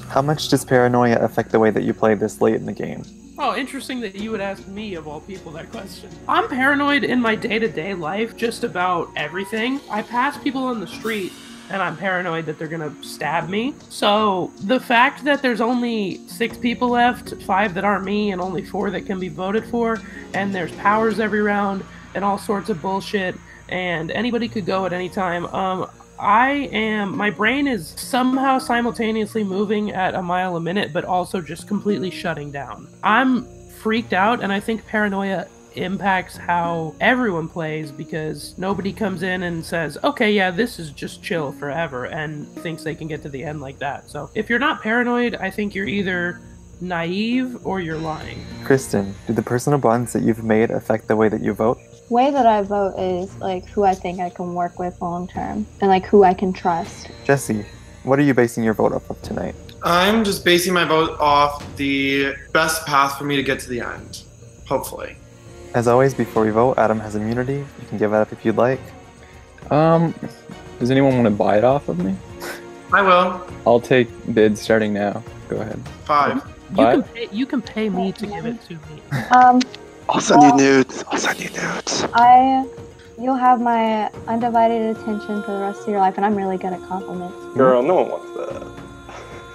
how much does paranoia affect the way that you play this late in the game? Oh, interesting that you would ask me, of all people, that question. I'm paranoid in my day-to-day life just about everything. I pass people on the street and I'm paranoid that they're gonna stab me. So the fact that there's only 6 people left, 5 that aren't me and only 4 that can be voted for, and there's powers every round and all sorts of bullshit, and anybody could go at any time, my brain is somehow simultaneously moving at a mile a minute, but also just completely shutting down. I'm freaked out, and I think paranoia impacts how everyone plays, because nobody comes in and says, okay, yeah, this is just chill forever, and thinks they can get to the end like that. So if you're not paranoid, I think you're either naive or you're lying. Kristen, do the personal bonds that you've made affect the way that you vote? Way that I vote is like who I think I can work with long term and like who I can trust. Jesse, what are you basing your vote off of tonight? I'm just basing my vote off the best path for me to get to the end, hopefully. As always, before we vote, Adam has immunity. You can give it up if you'd like. Does anyone want to buy it off of me? I will. I'll take bids starting now. Go ahead. 5. You can pay me to give it to me. I'll send you nudes. You'll have my undivided attention for the rest of your life, and I'm really good at compliments. Girl, no one wants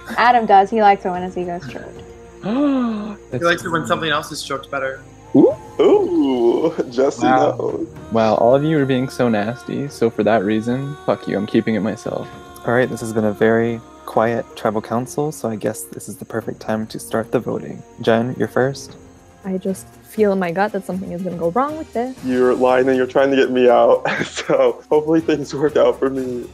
that. Adam does. He likes it when his ego's stroked. He likes it when something else is stroked better. Ooh, Jesse knows. Wow, all of you are being so nasty, so for that reason, fuck you, I'm keeping it myself. Alright, this has been a very quiet tribal council, so I guess this is the perfect time to start the voting. Jen, you're first. I just feel in my gut that something is going to go wrong with this. You're lying and you're trying to get me out, so hopefully things work out for me.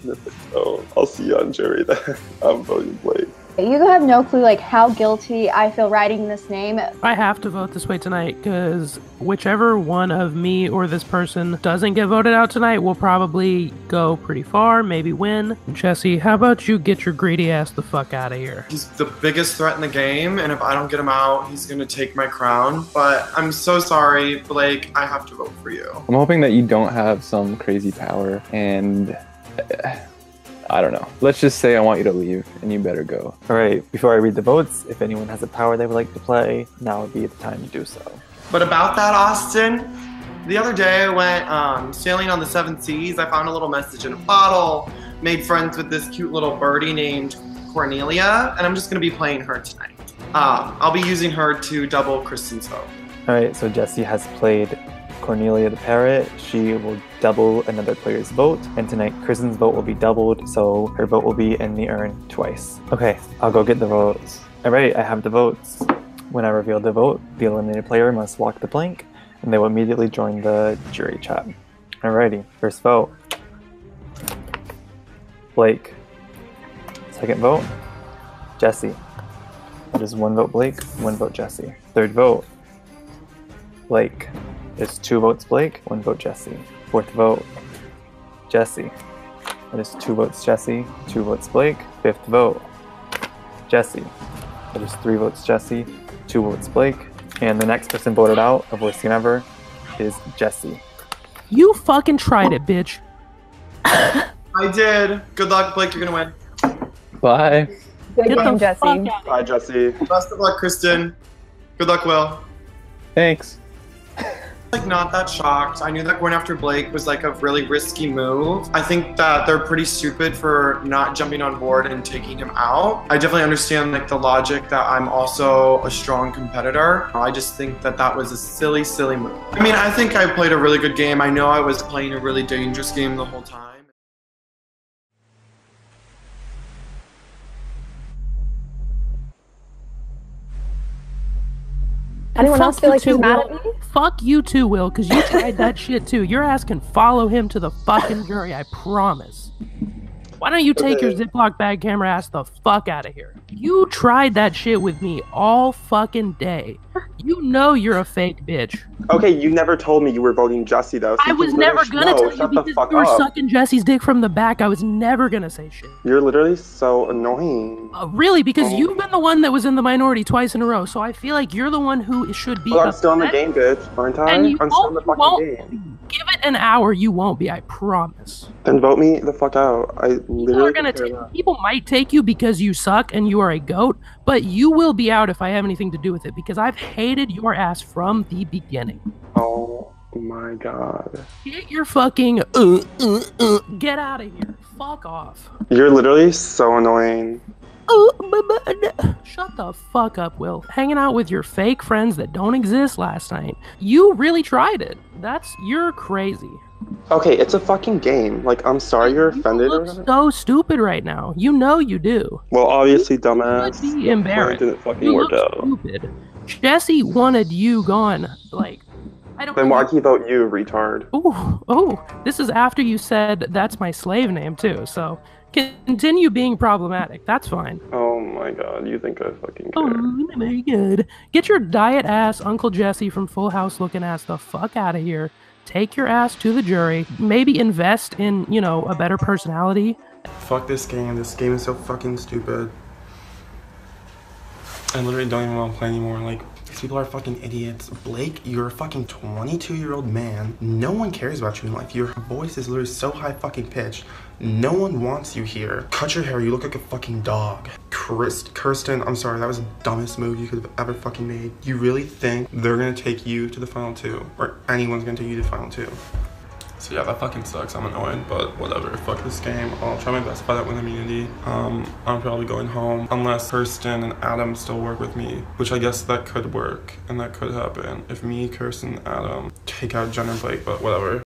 So I'll see you on jury then. I'm voting Blake. You have no clue like how guilty I feel writing this name. I have to vote this way tonight, because whichever one of me or this person doesn't get voted out tonight will probably go pretty far, maybe win. Jesse, how about you get your greedy ass the fuck out of here? He's the biggest threat in the game, and if I don't get him out, he's gonna take my crown. But I'm so sorry, Blake, I have to vote for you. I'm hoping that you don't have some crazy power, and I don't know. Let's just say I want you to leave, and you better go. Alright, before I read the votes, if anyone has a power they would like to play, now would be the time to do so. But about that, Austin, the other day I went sailing on the 7 seas. I found a little message in a bottle, made friends with this cute little birdie named Cornelia, and I'm just going to be playing her tonight. I'll be using her to double Kristen's vote. Alright, so Jesse has played Cornelia the Parrot. She will double another player's vote, and tonight Kristen's vote will be doubled, so her vote will be in the urn twice. Okay, I'll go get the votes. Alright, I have the votes. When I reveal the vote, the eliminated player must walk the plank, and they will immediately join the jury chat. Alrighty, first vote. Blake. Second vote, Jesse. That is 1 vote Blake, 1 vote Jesse. Third vote, Blake. There's 2 votes Blake, 1 vote Jesse. Fourth vote, Jesse. That is 2 votes Jesse, 2 votes Blake. Fifth vote, Jesse. That is 3 votes Jesse, 2 votes Blake. And the next person voted out of worst team ever is Jesse. You fucking tried it, bitch. I did. Good luck, Blake. You're gonna win. Bye. Good game, Jesse. Bye, Jesse. Best of luck, Kristen. Good luck, Will. Thanks. Like, not that shocked. I knew that going after Blake was like a really risky move. I think that they're pretty stupid for not jumping on board and taking him out. I definitely understand like the logic that I'm also a strong competitor. I just think that that was a silly, silly move. I mean, I think I played a really good game. I know I was playing a really dangerous game the whole time. Anyone else feel like he's mad at me? Fuck you too, Will, because you tried that shit too. Your ass can follow him to the fucking jury, I promise. Why don't you take your Ziploc bag camera ass the fuck out of here? You tried that shit with me all fucking day. You know you're a fake bitch. Okay, you never told me you were voting Jesse though. So I was never gonna tell you because you were sucking Jesse's dick from the back. I was never gonna say shit. You're literally so annoying. Really? Because you've been the one that was in the minority twice in a row, so I feel like you're the one who should be. Well, I'm still in the game, bitch, aren't I? And you I'm still in the fucking game. Give it an hour, you won't be, I promise. Then vote me the fuck out. I literally People might take you because you suck and you are a goat, but you will be out if I have anything to do with it because I've hated your ass from the beginning. Oh my god. Get your fucking get out of here. Fuck off. You're literally so annoying. Shut the fuck up, Will. Hanging out with your fake friends that don't exist last night. You really tried it. You're crazy. Okay, it's a fucking game. Like, I'm sorry you're offended or whatever. So stupid right now. You know you do. Well, obviously, dumbass. You would be embarrassed. Didn't fucking work out. Stupid. Jesse wanted you gone. Like, I don't. Then why'd he vote you, retard? Oh, this is after you said that's my slave name too. So continue being problematic. That's fine. Oh my god, you think I fucking care? Oh my god. Get your diet ass Uncle Jesse from Full House looking ass the fuck out of here. Take your ass to the jury. Maybe invest in, a better personality. Fuck this game. This game is so fucking stupid. I literally don't even want to play anymore. Like, these people are fucking idiots. Blake, you're a fucking 22-year-old man. No one cares about you in life. Your voice is literally so high fucking pitched. No one wants you here. Cut your hair. You look like a fucking dog. Kirsten, I'm sorry. That was the dumbest move you could have ever fucking made. You really think they're gonna take you to the final two? Or anyone's gonna take you to the final two? So yeah, that fucking sucks. I'm annoyed, but whatever. Fuck this game. I'll try my best to fight out win immunity. I'm probably going home unless Kirsten and Adam still work with me, which I guess that could work and that could happen if me, Kirsten, Adam take out Jen and Blake, but whatever.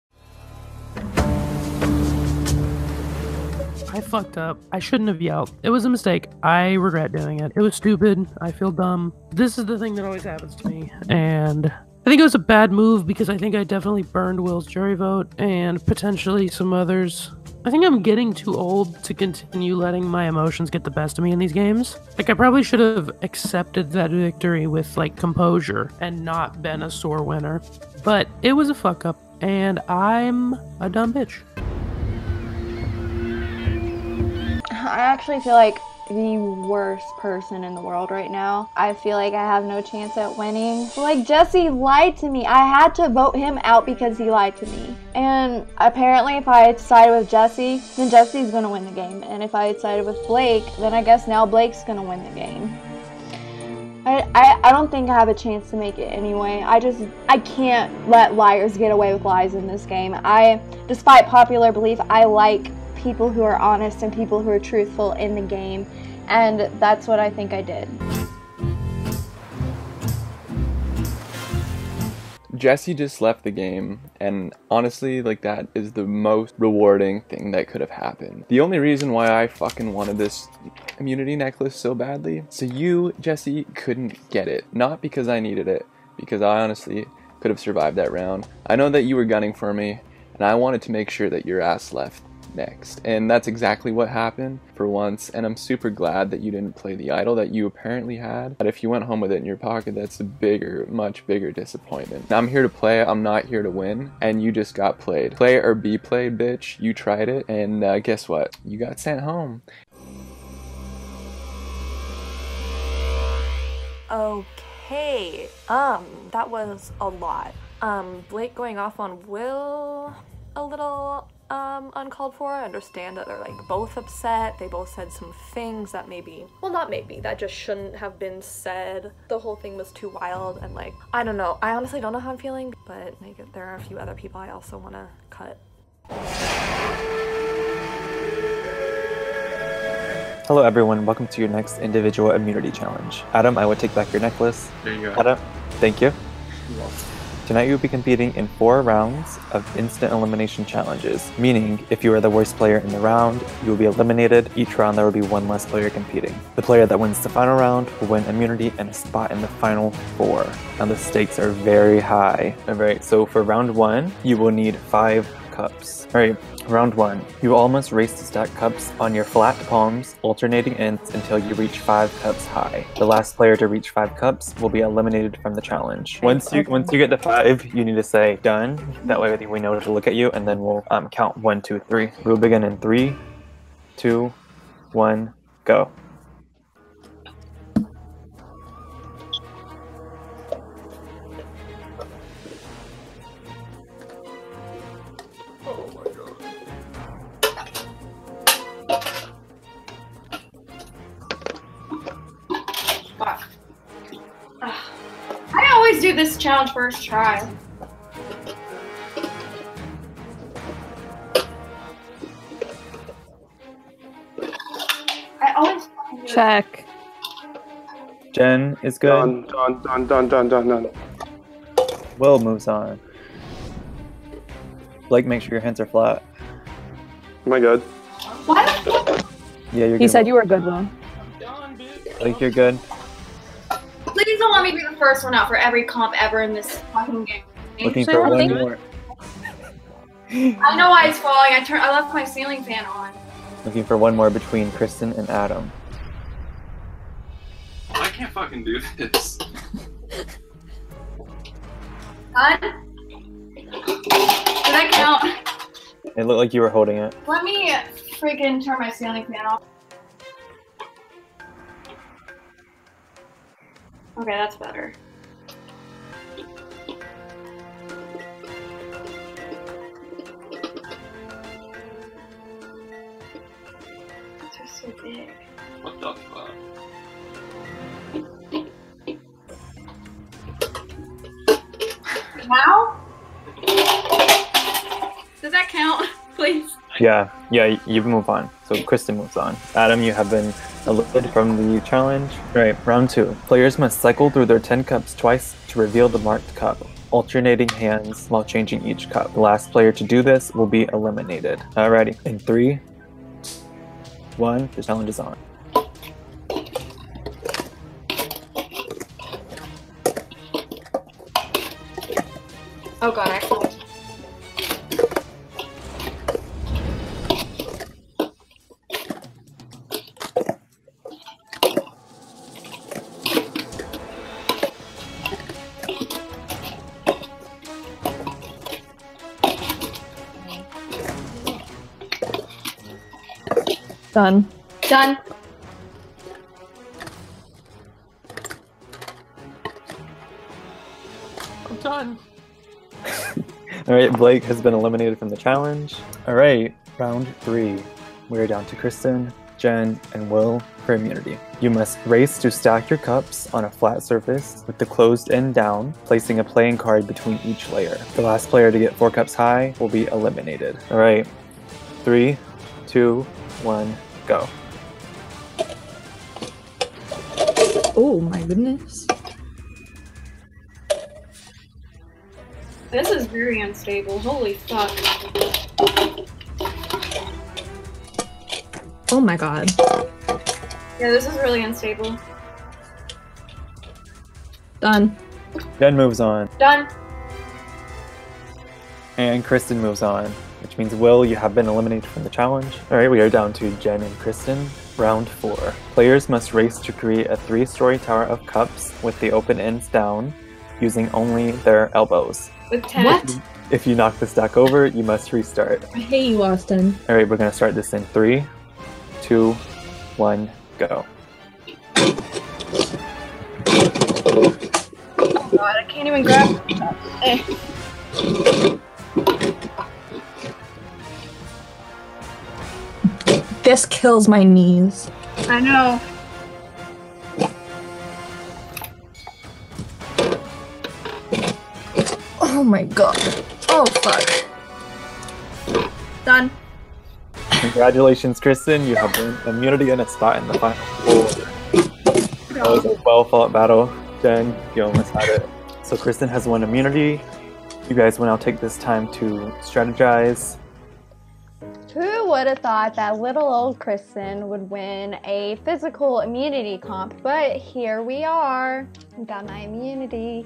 I fucked up. I shouldn't have yelled. It was a mistake. I regret doing it. It was stupid. I feel dumb. This is the thing that always happens to me, and I think it was a bad move because I think I definitely burned Will's jury vote and potentially some others. I think I'm getting too old to continue letting my emotions get the best of me in these games. Like, I probably should have accepted that victory with, composure and not been a sore winner. But it was a fuck up, and I'm a dumb bitch. I actually feel like the worst person in the world right now. I feel like I have no chance at winning. Like, Jesse lied to me. I had to vote him out because he lied to me. And apparently if I sided with Jesse, then Jesse's gonna win the game. And if I sided with Blake, then I guess now Blake's gonna win the game. I don't think I have a chance to make it anyway. I can't let liars get away with lies in this game. Despite popular belief, I like people who are honest and people who are truthful in the game, and that's what I think I did. Jesse just left the game, and honestly, that is the most rewarding thing that could have happened. The only reason why I fucking wanted this immunity necklace so badly, so you, Jesse, couldn't get it. Not because I needed it, because I honestly could have survived that round. I know that you were gunning for me, and I wanted to make sure that your ass left next, and that's exactly what happened for once, and I'm super glad that you didn't play the idol that you apparently had. But if you went home with it in your pocket, that's a much bigger disappointment. I'm here to play, I'm not here to win, and you just got played. Play or be played, bitch. You tried it, and guess what? You got sent home. Okay, that was a lot. Blake going off on Will, a little uncalled for. I understand that they're both upset. They both said some things that that just shouldn't have been said. The whole thing was too wild, and I don't know. I honestly don't know how I'm feeling, but there are a few other people I also want to cut. Hello everyone, welcome to your next individual immunity challenge. Adam, I would take back your necklace. There you go. Adam, thank you. You're welcome. Tonight you'll be competing in 4 rounds of instant elimination challenges, meaning if you are the worst player in the round, you will be eliminated. Each round there will be 1 less player competing. The player that wins the final round will win immunity and a spot in the final 4. Now the stakes are very high. Alright, so for round 1, you will need 5 cups. Alright, round 1. You all must race to stack cups on your flat palms, alternating ends until you reach 5 cups high. The last player to reach 5 cups will be eliminated from the challenge. Once you get to 5, you need to say done. That way we know to look at you, and then we'll count 1, 2, 3. We'll begin in 3, 2, 1, go. do this challenge first try. I always Check. Jen is good. Done. Will moves on. Blake, make sure your hands are flat. Am I good? What? Yeah, you're good. He said you were good, Will. Blake, you're good. Please don't let me be the first one out for every comp ever in this fucking game. Looking So for I one think- more. I know why it's falling. I left my ceiling fan on. Looking for one more between Kristen and Adam. I can't fucking do this. Done? Did that count? It looked like you were holding it. Let me freaking turn my ceiling fan off. Okay, that's better. These are so big. What the fuck? Now? Does that count? Please. Yeah, you move on. So Kristen moves on. Adam, you have been eliminated from the challenge. Right, round 2. Players must cycle through their 10 cups twice to reveal the marked cup, alternating hands while changing each cup. The last player to do this will be eliminated. Alrighty, in 3, 1, the challenge is on. Oh god, I closed. Done. Done. I'm done. Alright, Blake has been eliminated from the challenge. Alright, round 3. We're down to Kristen, Jen, and Will for immunity. You must race to stack your cups on a flat surface with the closed end down, placing a playing card between each layer. The last player to get 4 cups high will be eliminated. Alright, 3, 2, 1, go. Oh my goodness. This is very unstable. Holy fuck. Oh my god. Yeah, this is really unstable. Done. Jen moves on, Done. and Kristen moves on, which means Will, you have been eliminated from the challenge. Alright, we are down to Jen and Kristen. Round 4. Players must race to create a 3-story tower of cups with the open ends down, using only their elbows. With 10. What? If you knock the stack over, you must restart. I hate you, Austin. Alright, we're gonna start this in 3, 2, 1, go. Oh god, I can't even grab. This kills my knees. I know. Oh my god. Oh fuck. Done. Congratulations, Kristen. You have won immunity and a spot in the final four. That was a well-fought battle. Jen, you almost had it. So Kristen has won immunity. You guys will now take this time to strategize. Who would have thought that little old Kristen would win a physical immunity comp, but here we are. Got my immunity.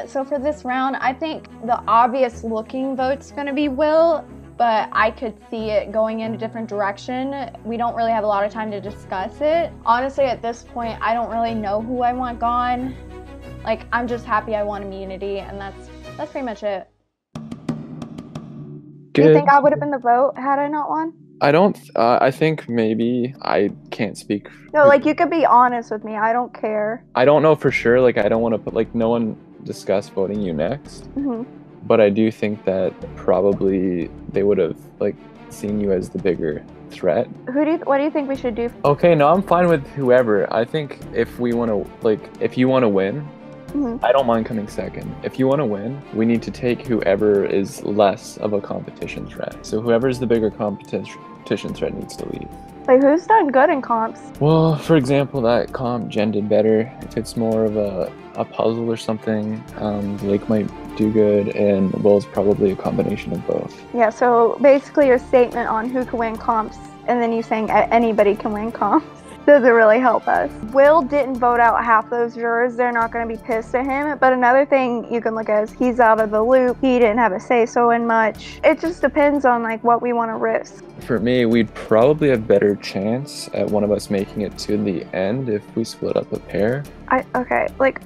So for this round, I think the obvious looking vote's gonna be Will, but I could see it going in a different direction. We don't really have a lot of time to discuss it. Honestly, at this point, I don't really know who I want gone. Like, I'm just happy I won immunity, and that's pretty much it. Do you think I would have been the vote had I not won? I don't. I think maybe I can't speak. No, like you could be honest with me. I don't care. I don't know for sure. Like I don't want to put like no one discussed voting you next. hmm But I do think that probably they would have like seen you as the bigger threat. What do you think we should do? Okay, no, I'm fine with whoever. I think if we want to if you want to win, I don't mind coming second. If you want to win, we need to take whoever is less of a competition threat. So whoever's the bigger competition threat needs to leave. Like, who's done good in comps? Well, for example, that comp Jen did better. If it's more of a puzzle or something, Blake might do good, and Will's probably a combination of both. Yeah, so basically your statement on who can win comps, and then you saying anybody can win comps, doesn't really help us. Will didn't vote out half those jurors. They're not going to be pissed at him. But another thing you can look at is he's out of the loop. He didn't have a say-so in much. It just depends on like what we want to risk. For me, we'd probably have better chance at one of us making it to the end if we split up a pair. Okay, like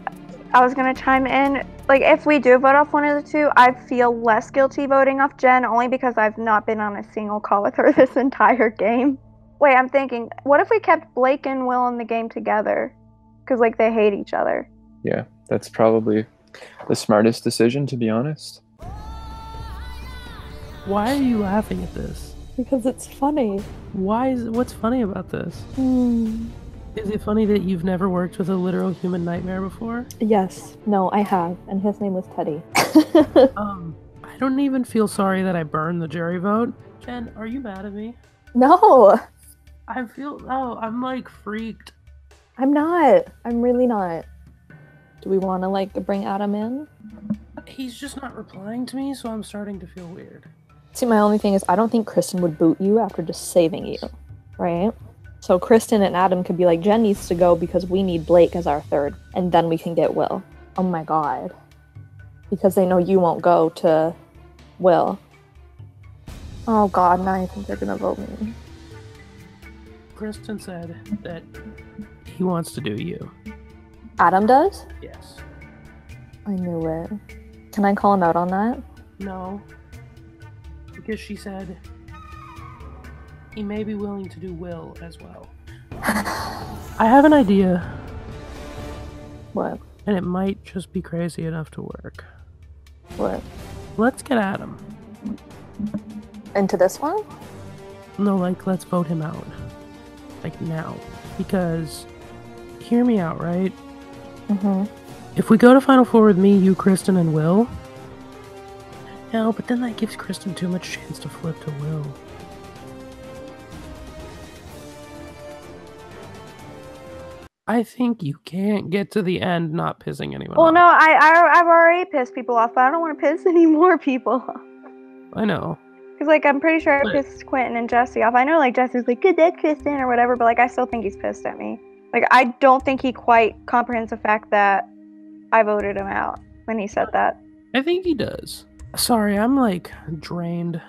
I was going to chime in. Like if we do vote off one of the two, I feel less guilty voting off Jen only because I've not been on a single call with her this entire game. Wait, I'm thinking, what if we kept Blake and Will in the game together? Because, like, they hate each other. Yeah, that's probably the smartest decision, to be honest. Why are you laughing at this? Because it's funny. What's funny about this? Is it funny that you've never worked with a literal human nightmare before? Yes. No, I have. And his name was Teddy. I don't even feel sorry that I burned the jury vote. Jen, are you mad at me? No. I'm like freaked. I'm not. I'm really not. Do we want to like bring Adam in? He's just not replying to me, so I'm starting to feel weird. See, my only thing is I don't think Kristen would boot you after just saving you, right? So Kristen and Adam could be like, Jen needs to go because we need Blake as our third, and then we can get Will. Oh my god. Because they know you won't go to Will. Oh god, now I think they're gonna vote me. Kristen said that he wants to do you. Adam does? Yes. I knew it. Can I call him out on that? No. Because she said he may be willing to do Will as well. I have an idea. What? And it might just be crazy enough to work. What? Let's get Adam. Into this one? No, like, let's vote him out. Like, now. Because, hear me out, right? If we go to Final Four with me, you, Kristen, and Will... No, but then that gives Kristen too much chance to flip to Will. I think you can't get to the end not pissing anyone off. Well, no, I've already pissed people off, but I don't want to piss any more people off. I know. Because, like, I'm pretty sure I pissed Quentin and Jesse off. I know, like, Jesse's like, good day, Kristen, or whatever, but, like, I still think he's pissed at me. Like, I don't think he quite comprehends the fact that I voted him out when he said that. I think he does. Sorry, I'm, like, drained.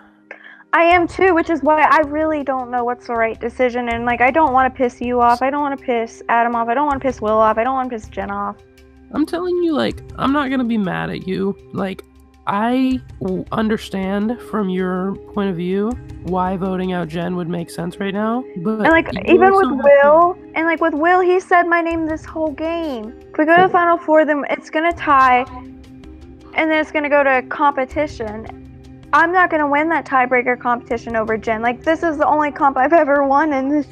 I am, too, which is why I really don't know what's the right decision, and, like, I don't want to piss you off. I don't want to piss Adam off. I don't want to piss Will off. I don't want to piss Jen off. I'm telling you, like, I'm not gonna be mad at you. Like, I understand from your point of view why voting out Jen would make sense right now, but and like even with Will, and like with Will, he said my name this whole game. If we go to the Final Four, then it's gonna tie, and then it's gonna go to competition. I'm not gonna win that tiebreaker competition over Jen. Like this is the only comp I've ever won in this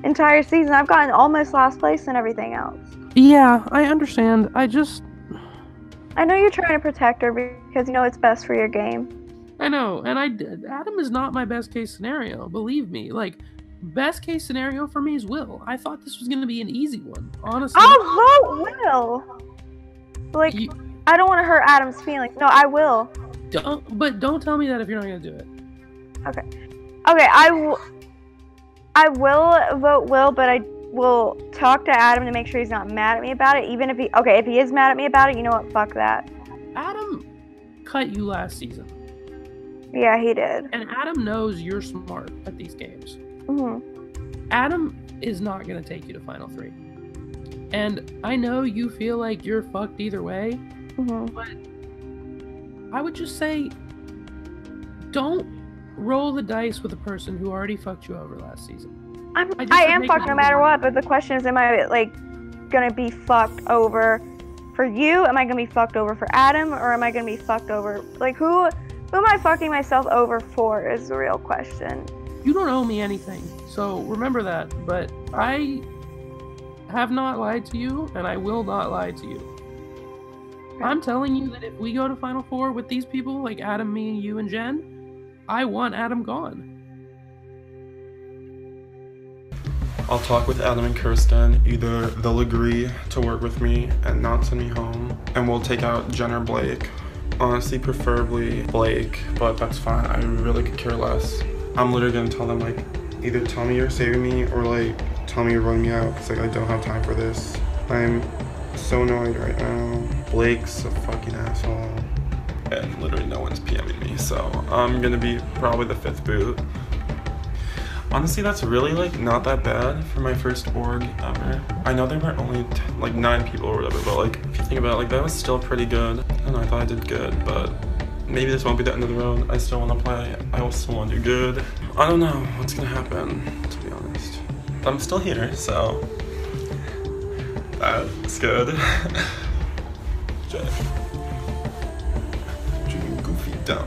entire season. I've gotten almost last place and everything else. Yeah, I understand. I know you're trying to protect her because you know it's best for your game. I know, and Adam is not my best case scenario, believe me. Like, best case scenario for me is Will. I thought this was going to be an easy one, honestly. I'll vote Will! Like, I don't want to hurt Adam's feelings. No, I will. Don't tell me that if you're not going to do it. Okay, I will vote Will, but I will talk to Adam to make sure he's not mad at me about it, even if if he is mad at me about it, you know what, fuck that. Adam cut you last season. Yeah, he did. And Adam knows you're smart at these games. Mm-hmm. Adam is not going to take you to Final 3. And I know you feel like you're fucked either way, but I would just say, don't roll the dice with a person who already fucked you over last season. I am fucked no matter what, but the question is, am I like gonna be fucked over for you? Am I gonna be fucked over for Adam, or am I gonna be fucked over like who am I fucking myself over for is the real question. You don't owe me anything, so remember that. But I have not lied to you, and I will not lie to you. I'm telling you that if we go to Final Four with these people, like Adam, me, you, and Jen, I want Adam gone. I'll talk with Adam and Kirsten. Either they'll agree to work with me and not send me home, and we'll take out Jen or Blake. Honestly, preferably Blake, but that's fine. I really could care less. I'm literally gonna tell them, like, either tell me you're saving me or, like, tell me you're running me out, because, like, I don't have time for this. I'm so annoyed right now. Blake's a fucking asshole. And literally no one's PMing me, so I'm gonna be probably the 5th boot. Honestly, that's really, like, not that bad for my first org ever. I know there were only, like, 9 people or whatever, but, like, if you think about it, like, that was still pretty good. I don't know, I thought I did good, but maybe this won't be the end of the road. I still want to play. I will still want to do good. I don't know what's gonna happen, to be honest. I'm still here, so that's good. Goofy dumb.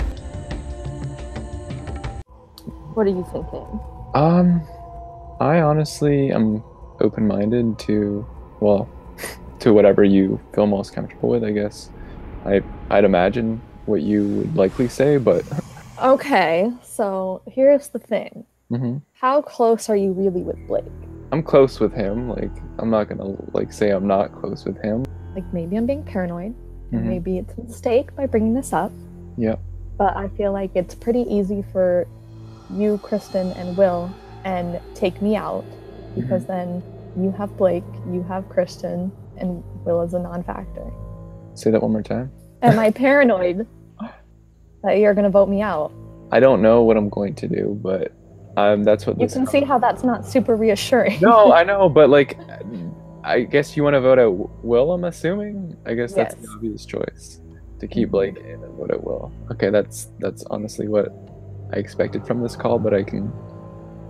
What are you thinking? I honestly am open-minded to, well, to whatever you feel most comfortable with, I guess. I'd imagine what you would likely say, but... Okay, so here's the thing. How close are you really with Blake? I'm close with him. Like, I'm not gonna, like, say I'm not close with him. Like, maybe I'm being paranoid. Maybe it's a mistake by bringing this up. Yeah. But I feel like it's pretty easy for you, Kristen, and Will, and take me out, because then you have Blake, you have Kristen, and Will is a non-factor. Say that one more time. Am I paranoid that you're going to vote me out? I don't know what I'm going to do, but that's what you can see how that's not super reassuring. No, I know, but, like, I guess you want to vote out Will, I'm assuming? I guess that's the obvious choice, to keep Blake in and vote out Will. Okay, that's honestly what I expected from this call, but I can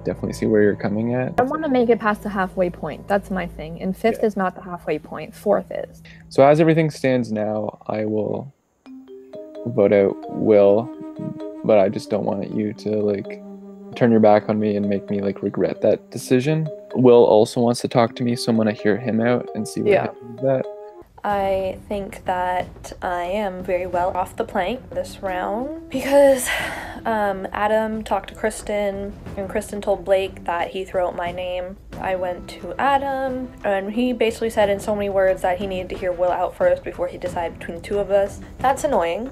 definitely see where you're coming at. I want to make it past the halfway point. That's my thing. And 5th is not the halfway point. 4th is. So as everything stands now, I will vote out Will, but I just don't want you to, like, turn your back on me and make me, like, regret that decision. Will also wants to talk to me, so I'm gonna hear him out and see what happens with that. I think that I am very well off the plank this round because Adam talked to Kristen, and Kristen told Blake that he threw out my name. I went to Adam, and he basically said in so many words that he needed to hear Will out first before he decided between the two of us. That's annoying.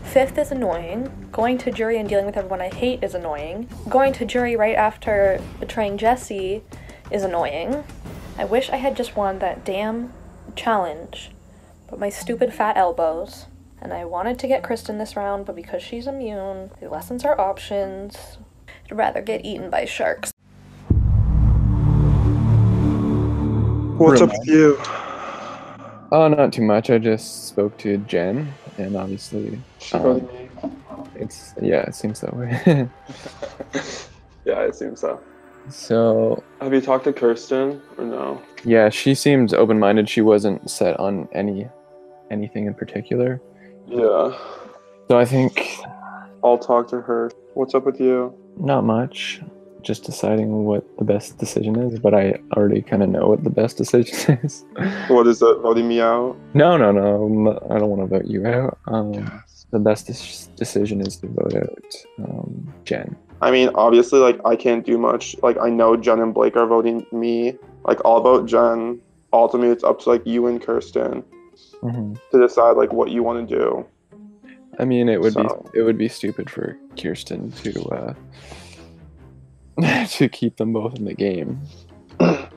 5th is annoying. Going to jury and dealing with everyone I hate is annoying. Going to jury right after betraying Jesse is annoying. I wish I had just won that damn challenge, but my stupid fat elbows. And I wanted to get Kristen this round, but because she's immune, it lessens our options. I'd rather get eaten by sharks. What's up with you? Oh, not too much. I just spoke to Jen, and obviously, it seems that way. Yeah, it seems so. So, have you talked to Kirsten or no? Yeah, she seems open-minded. She wasn't set on anything in particular. Yeah. So I think I'll talk to her. What's up with you? Not much. Just deciding what the best decision is, but I already kind of know what the best decision is. What is it? Voting me out? No. I don't want to vote you out. The best decision is to vote out Jen. I mean, obviously, like, I can't do much. Like, I know Jen and Blake are voting me. Like, I'll vote Jen. Ultimately, it's up to, like, you and Kirsten to decide, like, what you want to do. I mean, it would be stupid for Kirsten to to keep them both in the game.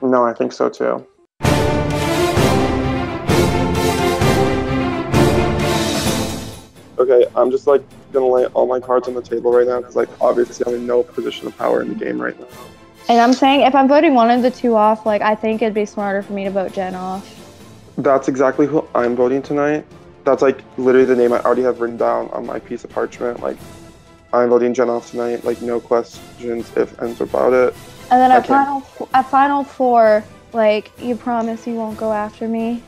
No, I think so too. Okay, I'm just, like, gonna lay all my cards on the table right now because, like, obviously I'm in no position of power in the game right now. And I'm saying if I'm voting one of the two off, like, I think it'd be smarter for me to vote Jen off. That's exactly who I'm voting tonight. That's, like, literally the name I already have written down on my piece of parchment. Like, I'm voting Jen off tonight. Like, no questions, ifs, ands about it. And then at final four, like, you promise you won't go after me?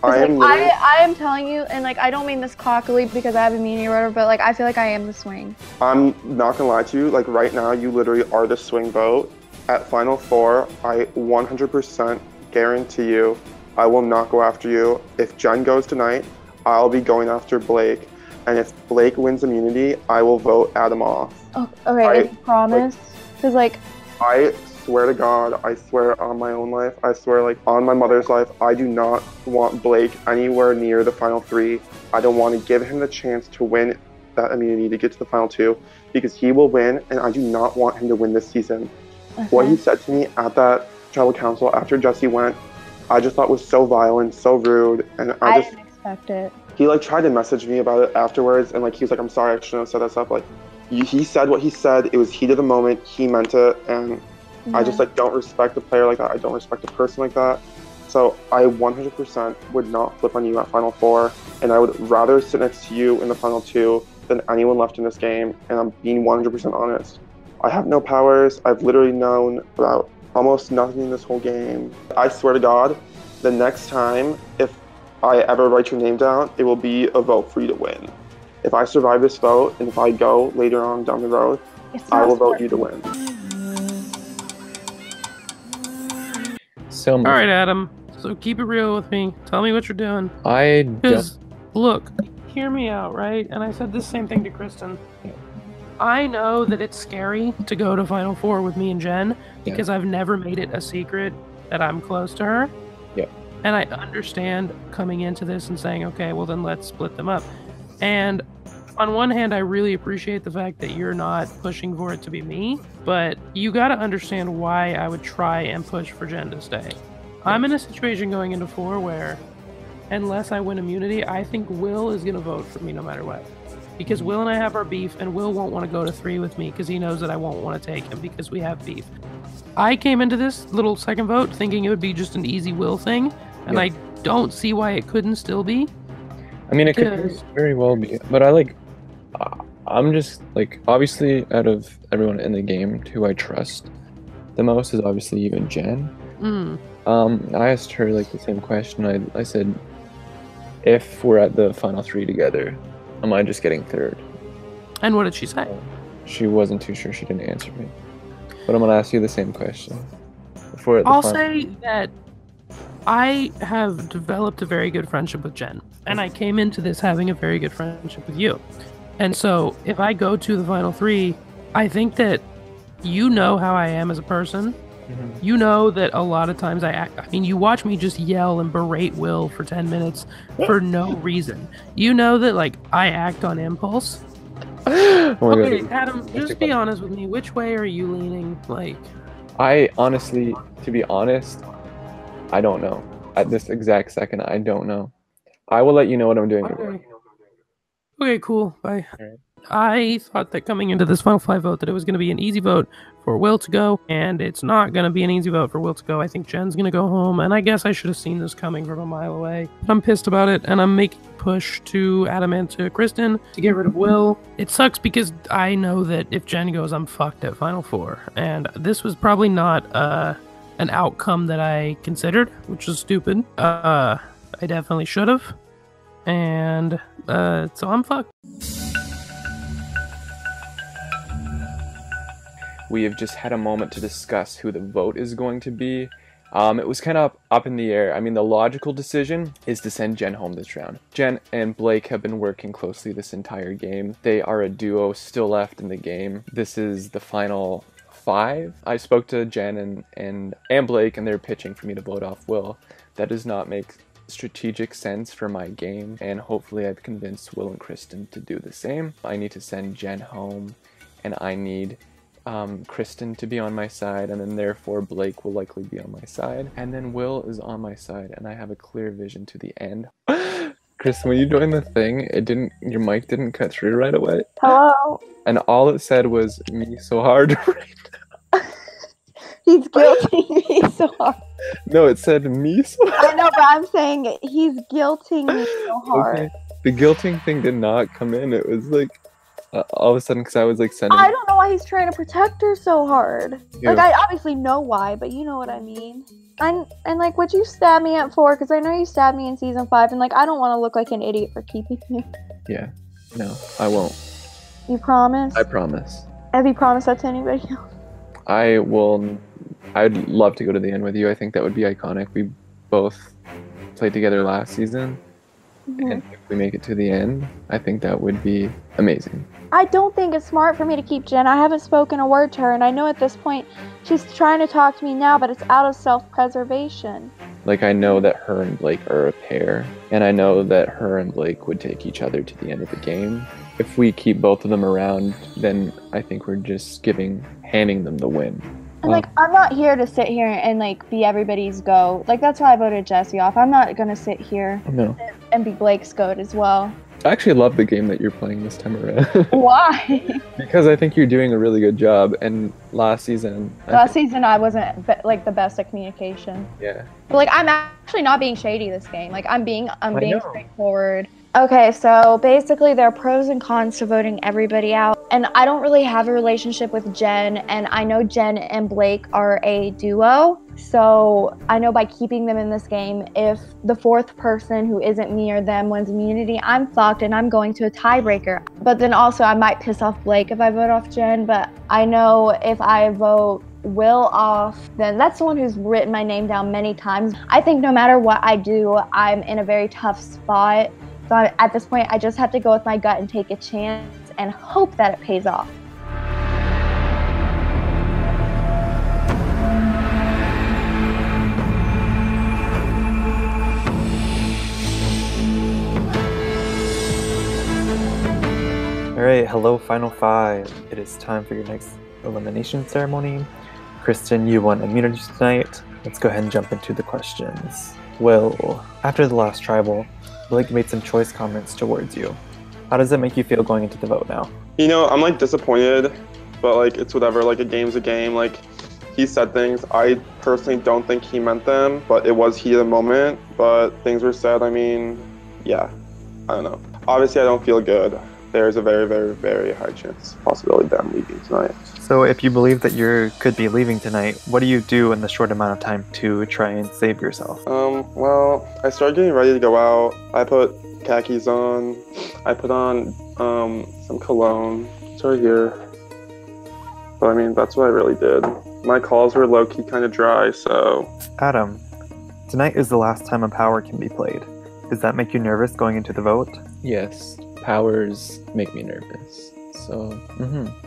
I am telling you, and, like, I don't mean this cockily because I have immunity or whatever, but, like, I feel like I am the swing. I'm not gonna lie to you. Like, right now, you literally are the swing vote. At final four, I 100% guarantee you I will not go after you. If Jen goes tonight, I'll be going after Blake. And if Blake wins immunity, I will vote Adam off. Oh, okay, I promise. Because, like, I swear to God, I swear on my own life, I swear, like, on my mother's life, I do not want Blake anywhere near the final 3. I don't want to give him the chance to win that immunity to get to the final 2 because he will win, and I do not want him to win this season. Okay. What he said to me at that tribal council after Jesse went, I just thought was so vile and so rude, and I didn't expect it. He, like, tried to message me about it afterwards, and, like, he was like, I'm sorry, I shouldn't have said that stuff. Like, he said what he said. It was heat of the moment. He meant it, and I just, like, don't respect a player like that. I don't respect a person like that. So I 100% would not flip on you at Final 4, and I would rather sit next to you in the Final 2 than anyone left in this game, and I'm being 100% honest. I have no powers. I've literally known about almost nothing in this whole game. I swear to God, the next time, if I ever write your name down, it will be a vote for you to win. If I survive this vote, and if I go later on down the road, I will vote you to win. All right, Adam. So keep it real with me. Tell me what you're doing. Because, look, hear me out, right? And I said the same thing to Kristen. I know that it's scary to go to Final 4 with me and Jen because I've never made it a secret that I'm close to her. Yeah. And I understand coming into this and saying, okay, well then let's split them up. And on one hand, I really appreciate the fact that you're not pushing for it to be me, but you got to understand why I would try and push for Jen to stay. I'm in a situation going into 4 where, unless I win immunity, I think Will is going to vote for me no matter what. Because Will and I have our beef, and Will won't want to go to 3 with me because he knows that I won't want to take him because we have beef. I came into this little second vote thinking it would be just an easy Will thing, and I don't see why it couldn't still be. I mean, it could very well be, but I'm just, like, obviously out of everyone in the game, who I trust the most is obviously you and Jen. I asked her, like, the same question. I said, if we're at the final 3 together, am I just getting 3rd? And what did she say? She wasn't too sure. She didn't answer me. But I'm going to ask you the same question. I'll say that I have developed a very good friendship with Jen. And I came into this having a very good friendship with you. And so if I go to the final 3, I think that you know how I am as a person. You know that a lot of times I mean, you watch me just yell and berate Will for 10 minutes for no reason. You know that, like, I act on impulse. Okay, God. Adam, just be honest with me. Which way are you leaning? Like, I honestly, to be honest, I don't know. At this exact second, I don't know. I will let you know what I'm doing. Okay, cool. Bye. Right. I thought that coming into this Final 5 vote that it was going to be an easy vote for Will to go, and it's not going to be an easy vote for Will to go. I think Jen's going to go home, and I guess I should have seen this coming from a mile away. I'm pissed about it, and I'm making a push to Adam and to Kristen to get rid of Will. It sucks because I know that if Jen goes, I'm fucked at Final 4, and this was probably not an outcome that I considered, which is stupid. I definitely should have, and so I'm fucked. We have just had a moment to discuss who the vote is going to be. It was kind of up in the air. I mean, the logical decision is to send Jen home this round. Jen and Blake have been working closely this entire game. They are a duo still left in the game. This is the final 5. I spoke to Jen and Blake, and they're pitching for me to vote off Will. That does not make strategic sense for my game, and hopefully I've convinced Will and Kristen to do the same. I need to send Jen home, and I need Kristen to be on my side, and then therefore Blake will likely be on my side, and then Will is on my side, and I have a clear vision to the end. Kristen, when you joined the thing, your mic didn't cut through right away. Hello. And all it said was me so hard right now. He's guilting me so hard. No, it said me so hard. I know, but I'm saying he's guilting me so hard. Okay. The guilting thing did not come in. It was like all of a sudden, because I was like sending. I don't know why he's trying to protect her so hard. Yeah. Like, I obviously know why, but you know what I mean. And like, would you stab me at 4? Because I know you stabbed me in season 5, and like, I don't want to look like an idiot for keeping you. Yeah, no, I won't. You promise? I promise. Have you promised that to anybody else? I will. I'd love to go to the end with you. I think that would be iconic. We both played together last season. And if we make it to the end, I think that would be amazing. I don't think it's smart for me to keep Jen. I haven't spoken a word to her, and I know at this point she's trying to talk to me now, but it's out of self-preservation. Like, I know that her and Blake are a pair, and I know that her and Blake would take each other to the end of the game. If we keep both of them around, then I think we're just handing them the win. And, like, I'm not here to sit here and, like, be everybody's goat. Like, that's why I voted Jesse off. I'm not going to sit here and be Blake's goat as well. I actually love the game that you're playing this time around. Why? Because I think you're doing a really good job, and last season I wasn't, like, the best at communication. Yeah. But, like, I'm actually not being shady this game. Like, I'm being straightforward. Okay, so basically there are pros and cons to voting everybody out. And I don't really have a relationship with Jen, and I know Jen and Blake are a duo. So I know by keeping them in this game, if the fourth person who isn't me or them wins immunity, I'm fucked and I'm going to a tiebreaker. But then also I might piss off Blake if I vote off Jen, but I know if I vote Will off, then that's someone who's written my name down many times. I think no matter what I do, I'm in a very tough spot. So at this point, I just have to go with my gut and take a chance and hope that it pays off. Alright, hello Final Five. It is time for your next elimination ceremony. Kristen, you won immunity tonight. Let's go ahead and jump into the questions. Will, after the last tribal, Blake made some choice comments towards you. How does it make you feel going into the vote now? You know, I'm like disappointed, but like it's whatever. Like a game's a game. Like he said things. I personally don't think he meant them, but it was heat of the moment. But things were said. I mean, yeah, I don't know. Obviously, I don't feel good. There's a very, very, very high chance possibility that I'm leaving tonight. So if you believe that you could be leaving tonight, what do you do in the short amount of time to try and save yourself? Well, I started getting ready to go out. I put khakis on. I put on some cologne. It's right here. But I mean, that's what I really did. My calls were low-key kind of dry, so... Adam, tonight is the last time a power can be played. Does that make you nervous going into the vote? Yes, powers make me nervous. So,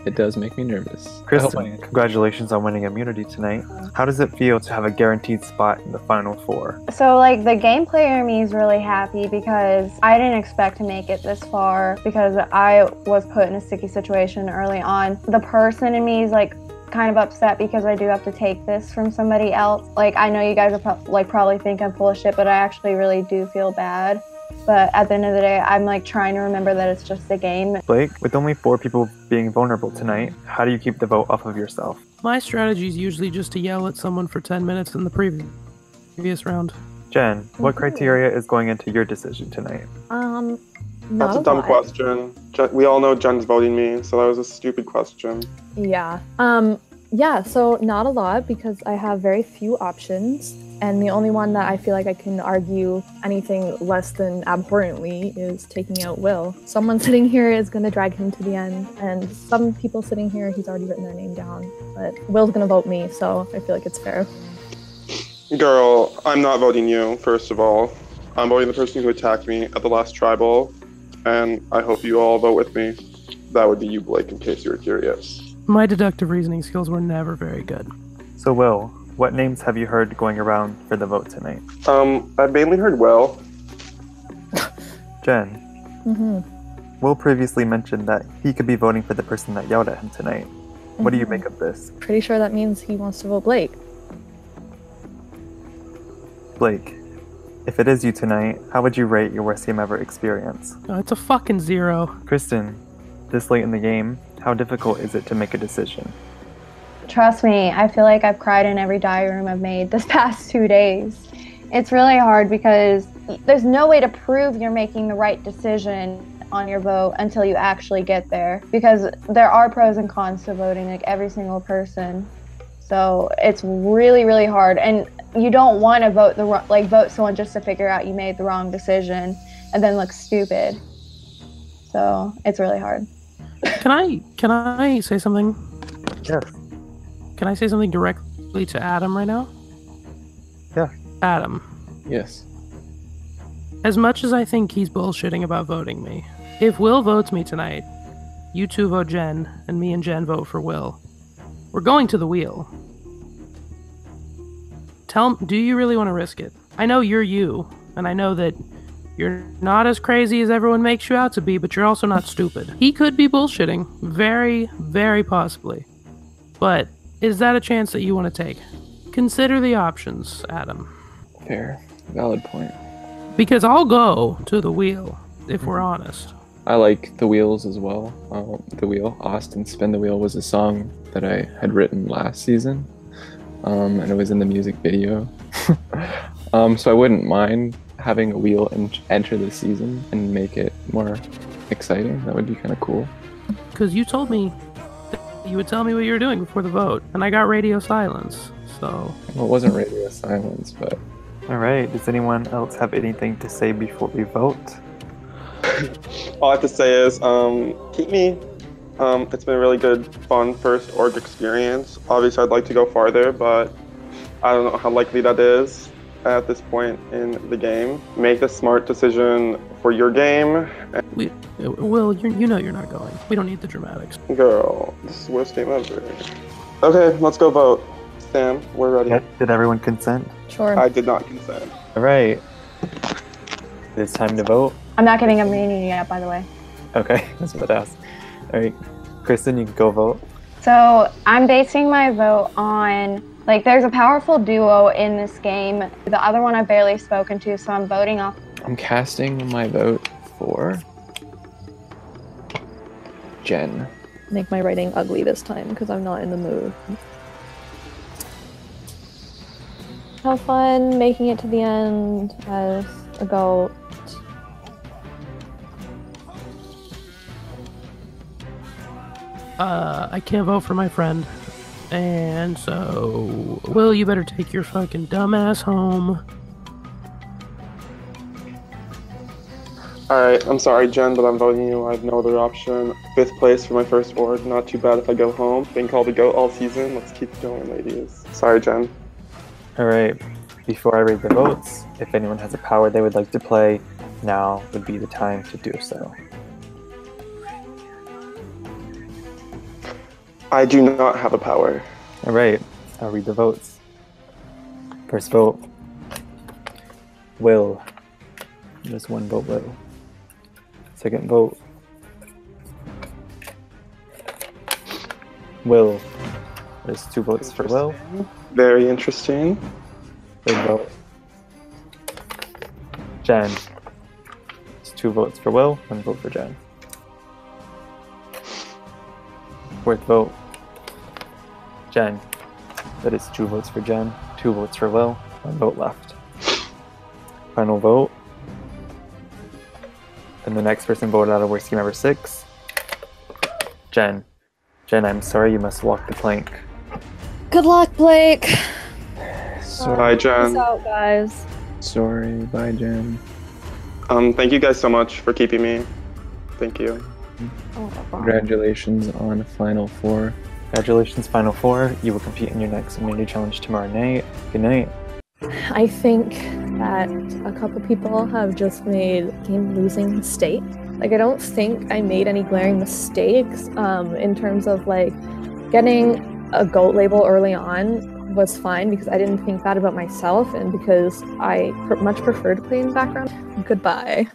it does make me nervous. Kristen, congratulations on winning immunity tonight. How does it feel to have a guaranteed spot in the final four? So, like, the game player in me is really happy because I didn't expect to make it this far because I was put in a sticky situation early on. The person in me is, like, kind of upset because I do have to take this from somebody else. Like, I know you guys are probably think I'm full of shit, but I actually really do feel bad. But at the end of the day, I'm like trying to remember that it's just a game. Blake, with only 4 people being vulnerable tonight, how do you keep the vote off of yourself? My strategy is usually just to yell at someone for 10 minutes in the previous round. Jen, what criteria is going into your decision tonight? That's a dumb question. We all know Jen's voting me, so that was a stupid question. Yeah. Yeah, so not a lot because I have very few options. And the only one that I feel like I can argue anything less than abhorrently is taking out Will. Someone sitting here is going to drag him to the end, and some people sitting here, he's already written their name down. But Will's going to vote me, so I feel like it's fair. Girl, I'm not voting you, first of all. I'm voting the person who attacked me at the last tribal, and I hope you all vote with me. That would be you, Blake, in case you were curious. My deductive reasoning skills were never very good. So, Will, what names have you heard going around for the vote tonight? I've mainly heard Will. Jen. Will previously mentioned that he could be voting for the person that yelled at him tonight. What do you make of this? Pretty sure that means he wants to vote Blake. Blake, if it is you tonight, how would you rate your worst game ever experience? It's a fucking 0. Kristen, this late in the game, how difficult is it to make a decision? Trust me, I feel like I've cried in every diary room I've made this past 2 days. It's really hard because there's no way to prove you're making the right decision on your vote until you actually get there. Because there are pros and cons to voting, like every single person. So it's really, really hard. And you don't want to vote someone just to figure out you made the wrong decision and then look stupid. So it's really hard. Can I say something? Yes. Can I say something directly to Adam right now? Yeah. Adam. Yes. As much as I think he's bullshitting about voting me, if Will votes me tonight, you two vote Jen, and me and Jen vote for Will. We're going to the wheel. Do you really want to risk it? I know you're you, and I know that you're not as crazy as everyone makes you out to be, but you're also not stupid. He could be bullshitting. Very, very possibly. But is that a chance that you want to take? Consider the options, Adam. Fair. Valid point. Because I'll go to the wheel, if we're honest. I like The Wheels as well. The Wheel, Austin Spin the Wheel was a song that I had written last season. And it was in the music video. So I wouldn't mind having a wheel enter the season and make it more exciting. That would be kind of cool. Because you told me that you would tell me what you were doing before the vote, and I got radio silence, so... Well, it wasn't radio silence, but... Alright, does anyone else have anything to say before we vote? All I have to say is, keep me. It's been a really good, fun first org experience. Obviously, I'd like to go farther, but I don't know how likely that is at this point in the game. Make the smart decision for your game. Will, you know you're not going. We don't need the dramatics. Girl, this is the worst game ever. Okay, let's go vote. Sam, we're ready. Yeah, did everyone consent? Sure. I did not consent. Alright. It's time to vote. I'm not giving immunity yet, by the way. Okay, that's what I asked. Alright, Kristen, you can go vote. So I'm basing my vote on, like, there's a powerful duo in this game. The other one I've barely spoken to, so I'm voting off. I'm casting my vote for Jen. Make my writing ugly this time because I'm not in the mood. Have fun making it to the end as a goat. I can't vote for my friend. And so, Will, you better take your fucking dumbass home. Alright, I'm sorry, Jen, but I'm voting you. I have no other option. 5th place for my first org. Not too bad if I go home. Been called a goat all season. Let's keep going, ladies. Sorry, Jen. Alright, before I read the votes, if anyone has a power they would like to play, now would be the time to do so. I do not have a power. Alright, I'll read the votes. First vote, Will. Just one vote, Will. Second vote, Will. There's 2 votes for Will. Very interesting. Third vote, Jen. There's 2 votes for Will, 1 vote for Jen. Fourth vote, Jen. That is 2 votes for Jen, 2 votes for Will, 1 vote left. Final vote. And the next person voted out of Worst Game Ever 6. Jen. Jen, I'm sorry, you must walk the plank. Good luck, Blake. Bye, Jen. Peace out, guys. Sorry, bye, Jen. Thank you guys so much for keeping me. Thank you. Congratulations on Final 4. Congratulations, Final 4. You will compete in your next immunity challenge tomorrow night. Good night. I think that a couple people have just made game-losing mistake. Like, I don't think I made any glaring mistakes in terms of, like, getting a GOAT label early on was fine because I didn't think that about myself and because I much prefer to play in the background. Goodbye.